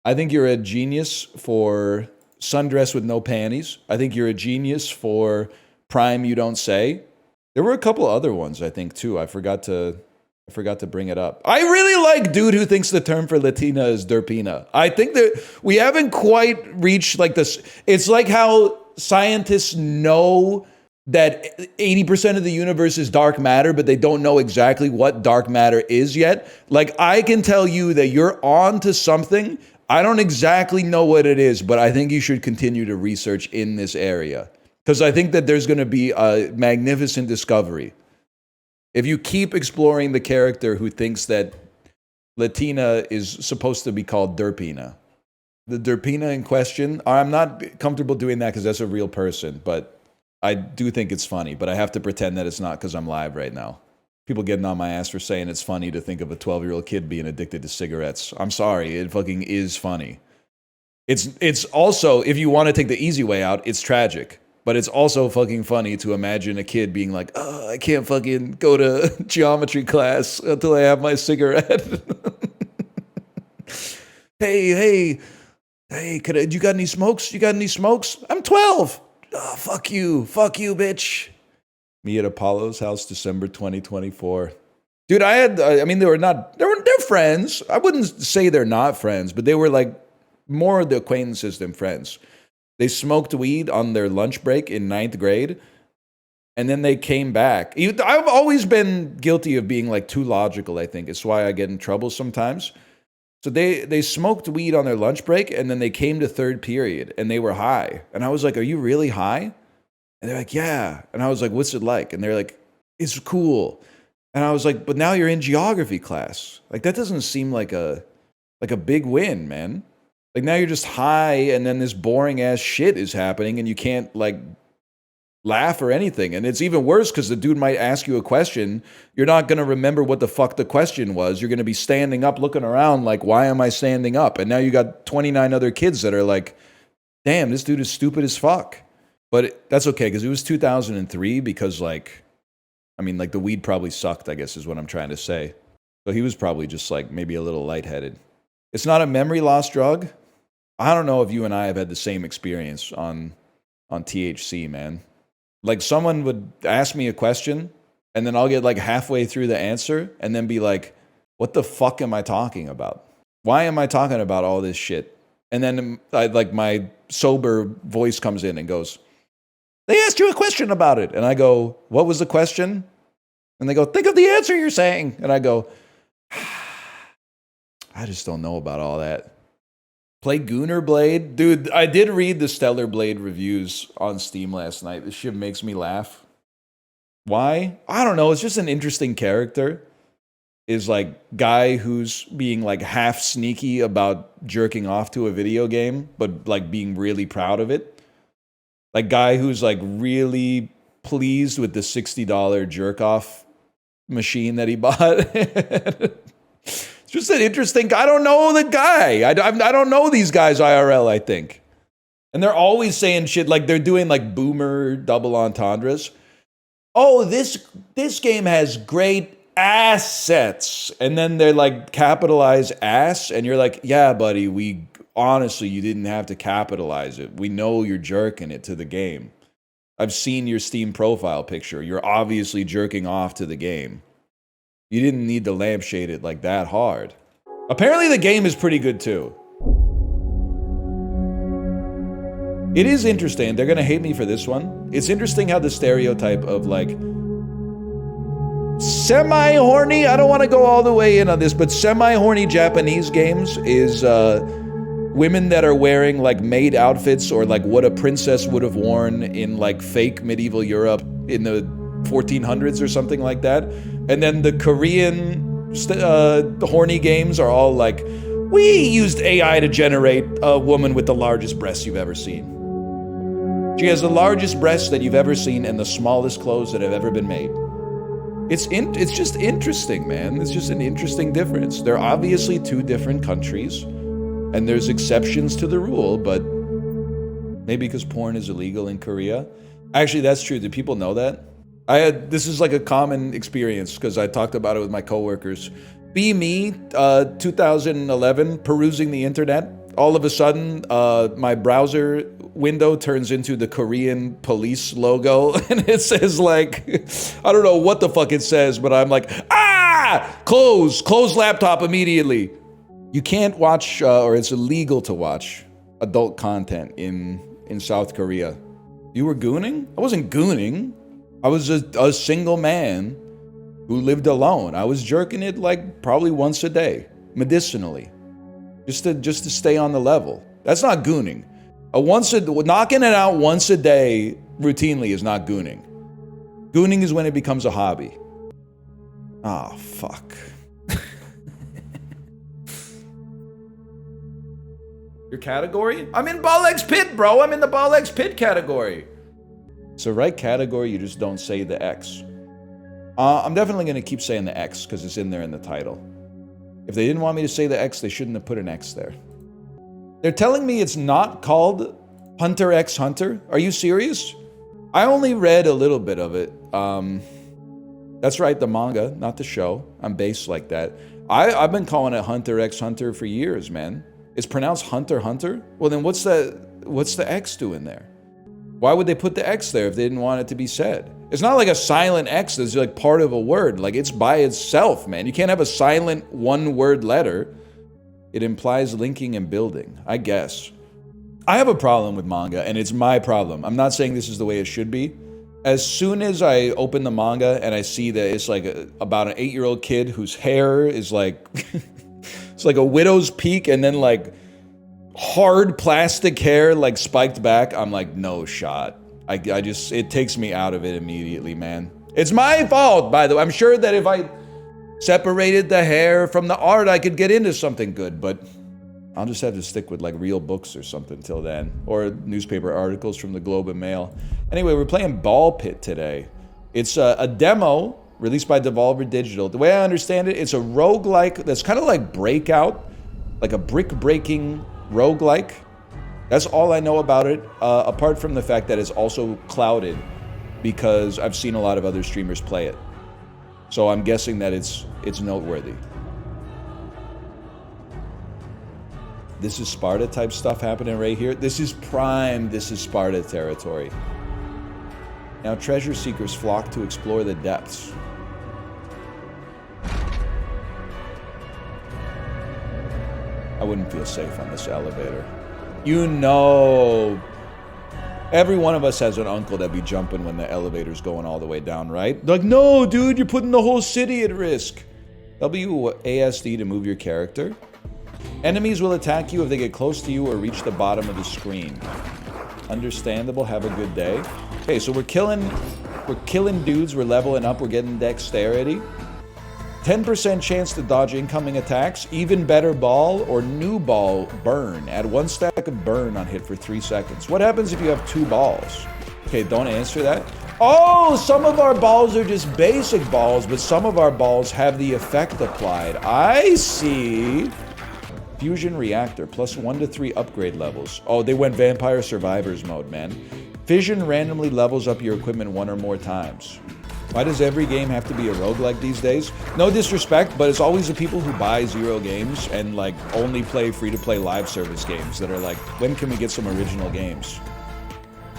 I think you're a genius for sundress with no panties. I think you're a genius for prime you don't say. There were a couple other ones, I think, too. I forgot to bring it up. I really like dude who thinks the term for Latina is Derpina. I think that we haven't quite reached like this. It's like how scientists know that 80% of the universe is dark matter, but they don't know exactly what dark matter is yet. Like, I can tell you that you're on to something. I don't exactly know what it is, but I think you should continue to research in this area. Because I think that there's going to be a magnificent discovery. If you keep exploring the character who thinks that Latina is supposed to be called Derpina. The Derpina in question, I'm not comfortable doing that because that's a real person, but I do think it's funny, but I have to pretend that it's not because I'm live right now. People getting on my ass for saying it's funny to think of a 12-year-old kid being addicted to cigarettes. I'm sorry, it fucking is funny. It's also, if you want to take the easy way out, it's tragic. But it's also fucking funny to imagine a kid being like, oh, I can't fucking go to geometry class until I have my cigarette. hey, you got any smokes? You got any smokes? I'm 12. Oh, fuck you, bitch. Me at Apollo's house, December 2024. Dude, they're friends. I wouldn't say they're not friends, but they were like more the acquaintances than friends. They smoked weed on their lunch break in 9th grade, and then they came back. I've always been guilty of being like too logical, I think. It's why I get in trouble sometimes. So they smoked weed on their lunch break, and then they came to third period, and they were high. And I was like, are you really high? And they're like, yeah. And I was like, what's it like? And they're like, it's cool. And I was like, but now you're in geography class. Like, that doesn't seem like a big win, man. Like, now you're just high, and then this boring ass shit is happening, and you can't like laugh or anything. And it's even worse because the dude might ask you a question. You're not gonna remember what the fuck the question was. You're gonna be standing up, looking around like, why am I standing up? And now you got 29 other kids that are like, damn, this dude is stupid as fuck. But that's okay because it was 2003. Because the weed probably sucked, I guess is what I'm trying to say. So he was probably just like maybe a little lightheaded. It's not a memory loss drug. I don't know if you and I have had the same experience on THC, man. Like, someone would ask me a question, and then I'll get like halfway through the answer, and then be like, what the fuck am I talking about? Why am I talking about all this shit? And then my sober voice comes in and goes, they asked you a question about it. And I go, what was the question? And they go, think of the answer you're saying. And I go, I just don't know about all that. Play Gooner Blade? Dude, I did read the Stellar Blade reviews on Steam last night. This shit makes me laugh. Why? I don't know. It's just an interesting character. Is like guy who's being like half sneaky about jerking off to a video game, but like being really proud of it. Like guy who's like really pleased with the $60 jerk off machine that he bought. It's just an interesting. I don't know the guy. I don't know these guys IRL. I think, and they're always saying shit like they're doing like boomer double entendres. Oh, this game has great assets, and then they're like capitalize ass, and you're like, yeah, buddy, you didn't have to capitalize it. We know you're jerking it to the game. I've seen your Steam profile picture. You're obviously jerking off to the game. You didn't need to lampshade it like that hard. Apparently the game is pretty good too. It is interesting. They're gonna hate me for this one. It's interesting how the stereotype of like semi-horny, I don't want to go all the way in on this, but semi-horny Japanese games is women that are wearing like maid outfits or like what a princess would have worn in like fake medieval Europe in the 1400s or something like that. And then the Korean horny games are all like, we used AI to generate a woman with the largest breasts you've ever seen. She has the largest breasts that you've ever seen and the smallest clothes that have ever been made. It's just interesting, man. It's just an interesting difference. They're obviously two different countries. And there's exceptions to the rule, but maybe because porn is illegal in Korea. Actually, that's true. Do people know that? This is like a common experience because I talked about it with my coworkers. Be me, 2011, perusing the internet. All of a sudden, my browser window turns into the Korean police logo, and it says like, I don't know what the fuck it says, but I'm like, close laptop immediately. You can't watch, or it's illegal to watch adult content in South Korea. You were gooning? I wasn't gooning. I was a single man who lived alone. I was jerking it like probably once a day, medicinally, just to stay on the level. That's not gooning. Knocking it out once a day routinely is not gooning. Gooning is when it becomes a hobby. Ah, fuck. Your category? I'm in Ball X Pit, bro. I'm in the Ball X Pit category. It's the right category, you just don't say the X. I'm definitely going to keep saying the X because it's in there in the title. If they didn't want me to say the X, they shouldn't have put an X there. They're telling me it's not called Hunter x Hunter. Are you serious? I only read a little bit of it. That's right, the manga, not the show. I'm based like that. I've been calling it Hunter x Hunter for years, man. It's pronounced Hunter Hunter? Well, then what's the X doing there? Why would they put the X there if they didn't want it to be said? It's not like a silent X that's like part of a word. Like it's by itself, man. You can't have a silent one-word letter. It implies linking and building, I guess. I have a problem with manga, and it's my problem. I'm not saying this is the way it should be. As soon as I open the manga and I see that it's like about an 8-year-old kid whose hair is like, it's like a widow's peak and then like hard plastic hair like spiked back, I'm like, no shot. It takes me out of it immediately, man. It's my fault, by the way. I'm sure that if I separated the hair from the art, I could get into something good, but I'll just have to stick with like real books or something till then, or newspaper articles from the Globe and Mail. Anyway, we're playing Ball Pit today. It's a demo released by Devolver Digital. The way I understand it, it's a roguelike that's kind of like Breakout, like a brick-breaking roguelike. That's all I know about it, apart from the fact that it's also clouded because I've seen a lot of other streamers play it. So I'm guessing that it's noteworthy. This is Sparta type stuff happening right here. This is Sparta territory. Now treasure seekers flock to explore the depths. I wouldn't feel safe on this elevator. You know, every one of us has an uncle that'd be jumping when the elevator's going all the way down, right? Like, no, dude, you're putting the whole city at risk. WASD to move your character. Enemies will attack you if they get close to you or reach the bottom of the screen. Understandable, have a good day. Okay, so we're killing dudes, we're leveling up, we're getting dexterity. 10% chance to dodge incoming attacks, even better ball, or new ball burn. Add 1 stack of burn on hit for 3 seconds. What happens if you have 2 balls? Okay, don't answer that. Oh, some of our balls are just basic balls, but some of our balls have the effect applied. I see. Fusion reactor, plus 1 to 3 upgrade levels. Oh, they went Vampire Survivors mode, man. Fission randomly levels up your equipment 1 or more times. Why does every game have to be a roguelike these days? No disrespect, but it's always the people who buy zero games and like only play free-to-play live service games that are like, when can we get some original games?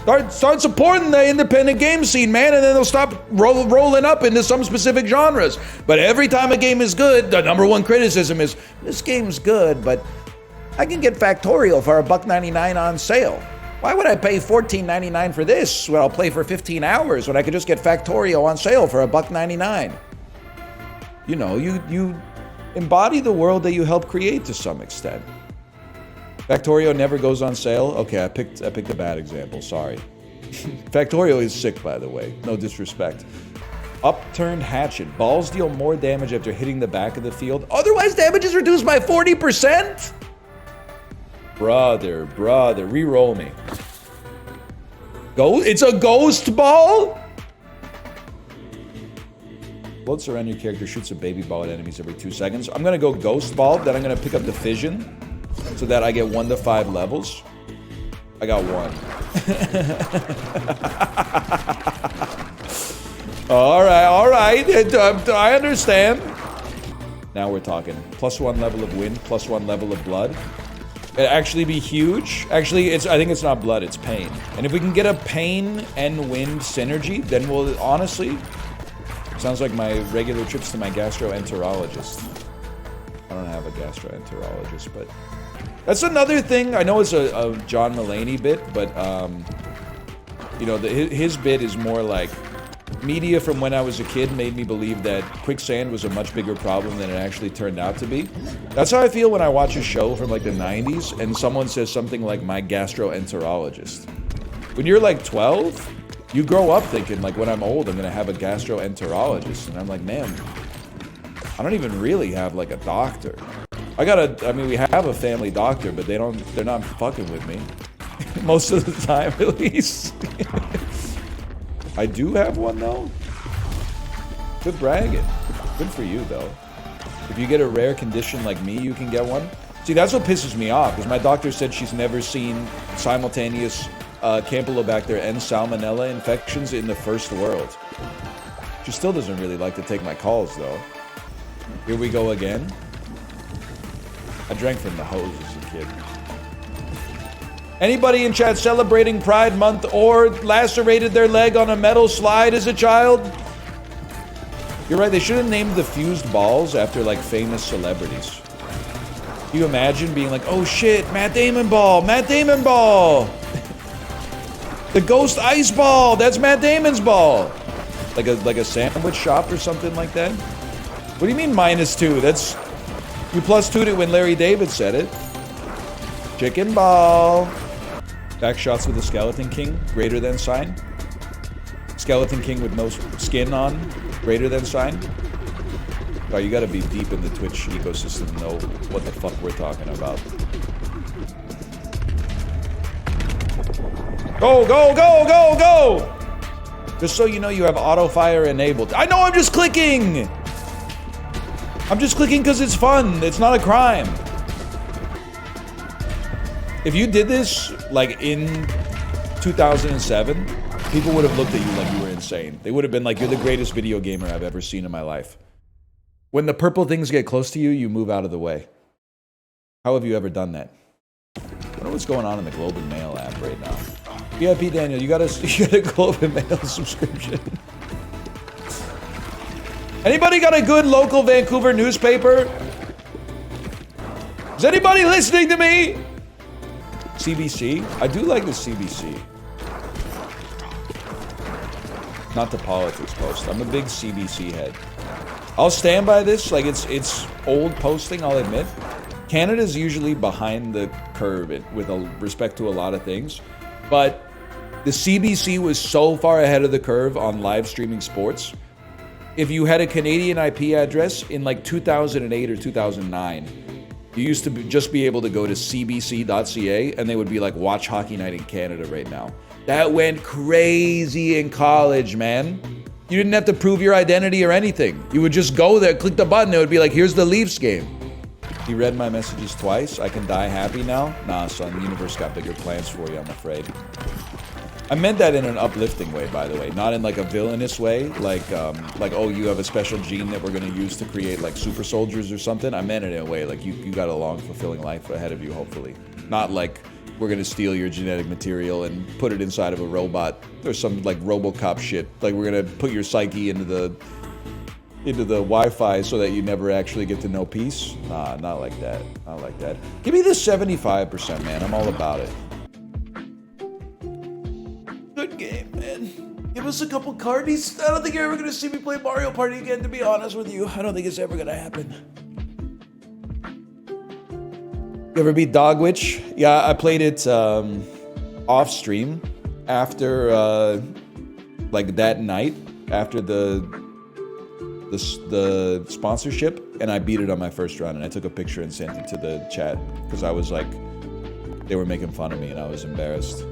Start supporting the independent game scene, man, and then they'll stop rolling up into some specific genres. But every time a game is good, the #1 criticism is, this game's good, but I can get Factorial for $1.99 on sale. Why would I pay $14.99 for this when I'll play for 15 hours when I could just get Factorio on sale for $1.99? You know, you embody the world that you help create to some extent. Factorio never goes on sale? Okay, I picked a bad example, sorry. Factorio is sick, by the way, no disrespect. Upturned hatchet. Balls deal more damage after hitting the back of the field. Otherwise, damage is reduced by 40%? Brother, re-roll me. It's a ghost ball? Floats around your character, shoots a baby ball at enemies every 2 seconds. I'm gonna go ghost ball, then I'm gonna pick up the fission. so that I get 1 to 5 levels. I got 1. All right. I understand. Now we're talking. +1 level of wind, +1 level of blood. It'd actually be huge. Actually, I think it's not blood, it's pain. And if we can get a pain and wind synergy, then we'll, honestly, sounds like my regular trips to my gastroenterologist. I don't have a gastroenterologist, but that's another thing. I know it's a John Mulaney bit, but you know, his bit is more like media from when I was a kid made me believe that quicksand was a much bigger problem than it actually turned out to be. That's how I feel when I watch a show from like the 90s and someone says something like my gastroenterologist. When you're like 12, you grow up thinking like when I'm old I'm gonna have a gastroenterologist, and I'm like, man, I don't even really have like a doctor. I mean we have a family doctor, but they're not fucking with me. Most of the time at least. I do have one though. Good bragging. Good for you though. If you get a rare condition like me, you can get one. See, that's what pisses me off, because my doctor said she's never seen simultaneous Campylobacter and Salmonella infections in the first world. She still doesn't really like to take my calls though. Here we go again. I drank from the hose as a kid. Anybody in chat celebrating Pride Month or lacerated their leg on a metal slide as a child? You're right, they should have named the fused balls after like famous celebrities. Can you imagine being like, oh shit, Matt Damon ball, Matt Damon ball! The ghost ice ball, that's Matt Damon's ball! Like a sandwich shop or something like that? What do you mean -2? That's, you +2'd it when Larry David said it. Chicken ball. Back shots with the Skeleton King, greater than sign. Skeleton King with no skin on, greater than sign. Oh, you gotta be deep in the Twitch ecosystem to know what the fuck we're talking about. Go, go, go, go, go! Just so you know, you have auto fire enabled. I know, I'm just clicking! I'm just clicking because it's fun. It's not a crime. If you did this, like, in 2007, people would have looked at you like you were insane. They would have been like, you're the greatest video gamer I've ever seen in my life. When the purple things get close to you, you move out of the way. How have you ever done that? I wonder what's going on in the Globe and Mail app right now. VIP Daniel, you got a Globe and Mail subscription. Anybody got a good local Vancouver newspaper? Is anybody listening to me? CBC? I do like the CBC. Not the politics post. I'm a big CBC head. I'll stand by this. Like, it's old posting, I'll admit. Canada's usually behind the curve with respect to a lot of things. But the CBC was so far ahead of the curve on live streaming sports. If you had a Canadian IP address in like 2008 or 2009, you used to just be able to go to cbc.ca and they would be like, watch Hockey Night in Canada right now. That went crazy in college, man. You didn't have to prove your identity or anything. You would just go there, click the button, it would be like, here's the Leafs game. You read my messages twice. I can die happy now? Nah, son, the universe got bigger plans for you, I'm afraid. I meant that in an uplifting way, by the way, not in like a villainous way, like oh, you have a special gene that we're gonna use to create like super soldiers or something. I meant it in a way like you got a long, fulfilling life ahead of you, hopefully. Not like we're gonna steal your genetic material and put it inside of a robot. There's some like RoboCop shit. Like we're gonna put your psyche into the Wi-Fi so that you never actually get to know peace. Nah, not like that. Not like that. Give me the 75%, man. I'm all about it. Good game, man. Give us a couple cardies. I don't think you're ever gonna see me play Mario Party again, to be honest with you. I don't think it's ever gonna happen. You ever beat Dogwitch? Yeah, I played it off stream after like that night after the sponsorship, and I beat it on my first run, and I took a picture and sent it to the chat because I was like, they were making fun of me and I was embarrassed.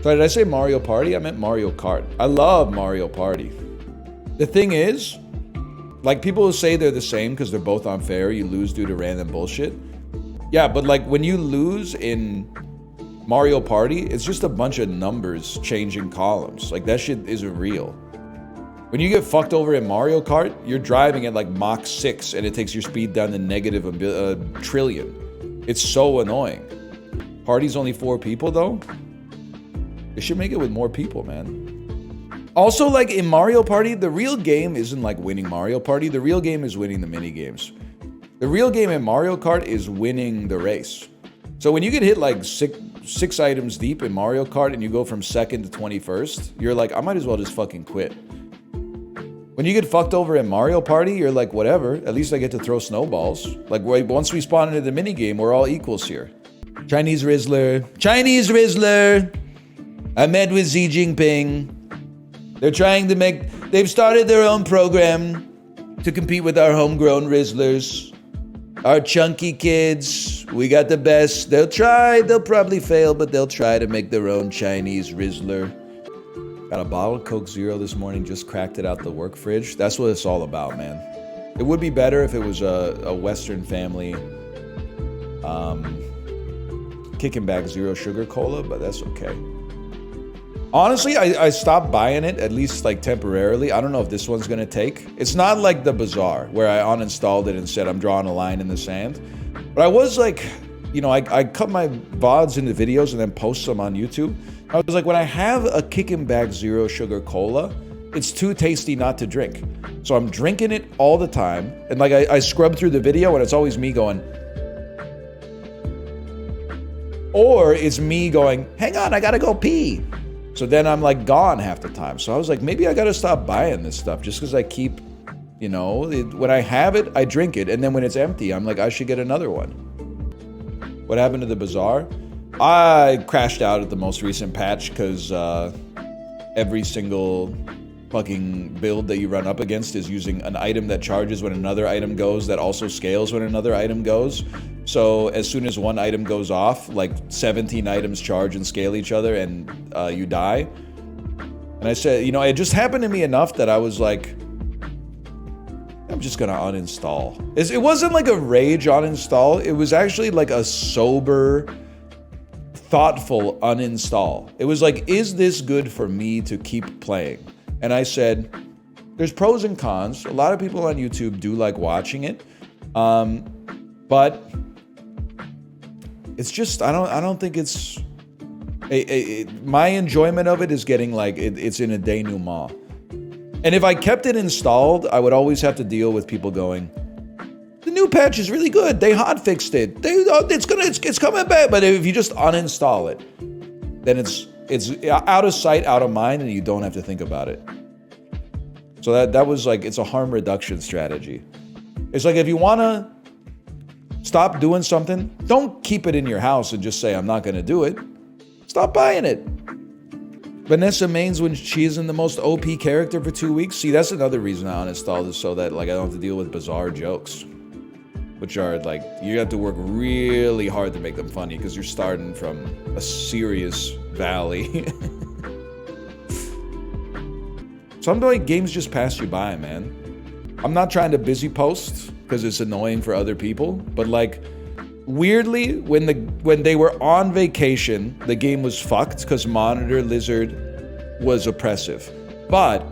Sorry, did I say Mario Party? I meant Mario Kart. I love Mario Party. The thing is, like, people will say they're the same because they're both unfair, you lose due to random bullshit. Yeah, but like when you lose in Mario Party, it's just a bunch of numbers changing columns. Like that shit isn't real. When you get fucked over in Mario Kart, you're driving at like Mach 6 and it takes your speed down to negative a trillion. It's so annoying. Party's only 4 people though. They should make it with more people, man. Also, like in Mario Party, the real game isn't like winning Mario Party. The real game is winning the mini games. The real game in Mario Kart is winning the race. So when you get hit like six items deep in Mario Kart and you go from 2nd to 21st, you're like, I might as well just fucking quit. When you get fucked over in Mario Party, you're like, whatever, at least I get to throw snowballs. Like, once we spawn into the minigame, we're all equals here. Chinese Rizzler. Chinese Rizzler! I met with Xi Jinping. They're trying to they've started their own program to compete with our homegrown Rizzlers. Our chunky kids. We got the best. They'll probably fail, but they'll try to make their own Chinese Rizzler. Got a bottle of Coke Zero this morning, just cracked it out the work fridge. That's what it's all about, man. It would be better if it was a Western family kicking back zero sugar cola, but that's okay. Honestly, I stopped buying it, at least like temporarily. I don't know if this one's gonna take. It's not like the Bazaar, where I uninstalled it and said I'm drawing a line in the sand. But I was like, you know, I cut my VODs into videos and then post them on YouTube. I was like, when I have a kicking back zero sugar cola, it's too tasty not to drink. So I'm drinking it all the time. And like I scrub through the video and it's always me going, or it's me going, hang on, I gotta go pee. So then I'm like gone half the time. So I was like, maybe I gotta stop buying this stuff just because I keep, you know, when I have it, I drink it. And then when it's empty, I'm like, I should get another one. What happened to the Bazaar? I crashed out at the most recent patch because every single fucking build that you run up against is using an item that charges when another item goes, that also scales when another item goes. So as soon as one item goes off, like 17 items charge and scale each other and you die. And I said, you know, it just happened to me enough that I was like, I'm just gonna uninstall. It wasn't like a rage uninstall. It was actually like a sober, thoughtful uninstall. It was like, is this good for me to keep playing? And I said, there's pros and cons. A lot of people on YouTube do like watching it. But it's just, I don't think it's, my enjoyment of it is getting like, it's in a denouement. And if I kept it installed, I would always have to deal with people going, the new patch is really good. They hotfixed it. It's coming back. But if you just uninstall it, then it's out of sight, out of mind, and you don't have to think about it. So that was like, it's a harm reduction strategy. It's like, if you want to stop doing something, don't keep it in your house and just say, I'm not going to do it. Stop buying it. Vanessa Maines, when she isn't the most OP character for 2 weeks. See, that's another reason I uninstalled it, so that like I don't have to deal with bizarre jokes, which are like, you have to work really hard to make them funny because you're starting from a serious valley. Some games just pass you by, man. I'm not trying to busy post because it's annoying for other people, but like, weirdly, when they were on vacation, the game was fucked because Monitor Lizard was oppressive. But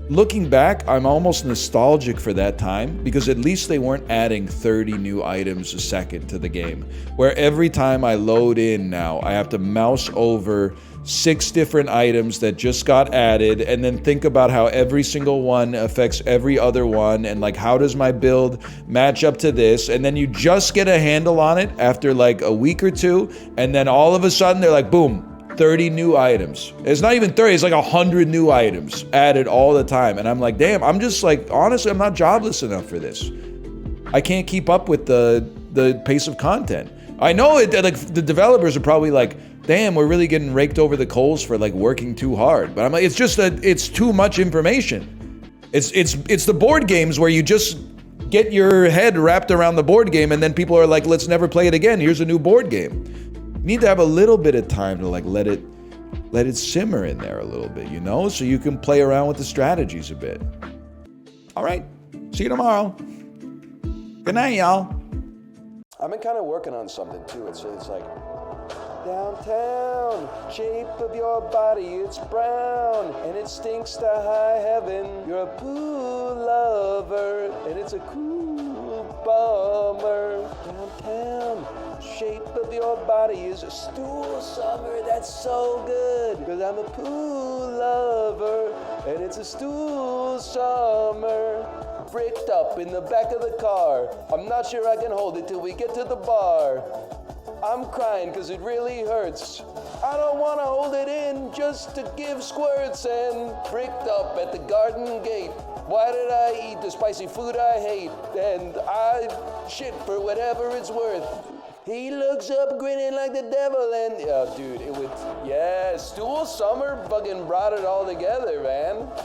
looking back, I'm almost nostalgic for that time because at least they weren't adding 30 new items a second to the game, where every time I load in now, I have to mouse over 6 different items that just got added and then think about how every single one affects every other one and like, how does my build match up to this? And then you just get a handle on it after like a week or two, and then all of a sudden they're like, boom, 30 new items. It's not even 30, it's like 100 new items added all the time. And I'm like, damn, I'm just like, honestly, I'm not jobless enough for this. I can't keep up with the pace of content. I know it, like the developers are probably like, damn, we're really getting raked over the coals for like working too hard. But I'm like, it's just that it's too much information. It's the board games where you just get your head wrapped around the board game and then people are like, let's never play it again. Here's a new board game. You need to have a little bit of time to like let it simmer in there a little bit, you know, so you can play around with the strategies a bit. All right, see you tomorrow. Good night, y'all. I've been kind of working on something too. It's like, downtown, shape of your body, it's brown, and it stinks to high heaven. You're a pool lover, and it's a cool bummer. Downtown, shape of your body is a stool summer. That's so good, cause I'm a pool lover, and it's a stool summer. Bricked up in the back of the car. I'm not sure I can hold it till we get to the bar. I'm crying cause it really hurts. I don't wanna hold it in just to give squirts, and bricked up at the garden gate. Why did I eat the spicy food I hate? And I shit for whatever it's worth. He looks up grinning like the devil, and oh dude, it would, yeah, stool summer fucking brought it all together, man.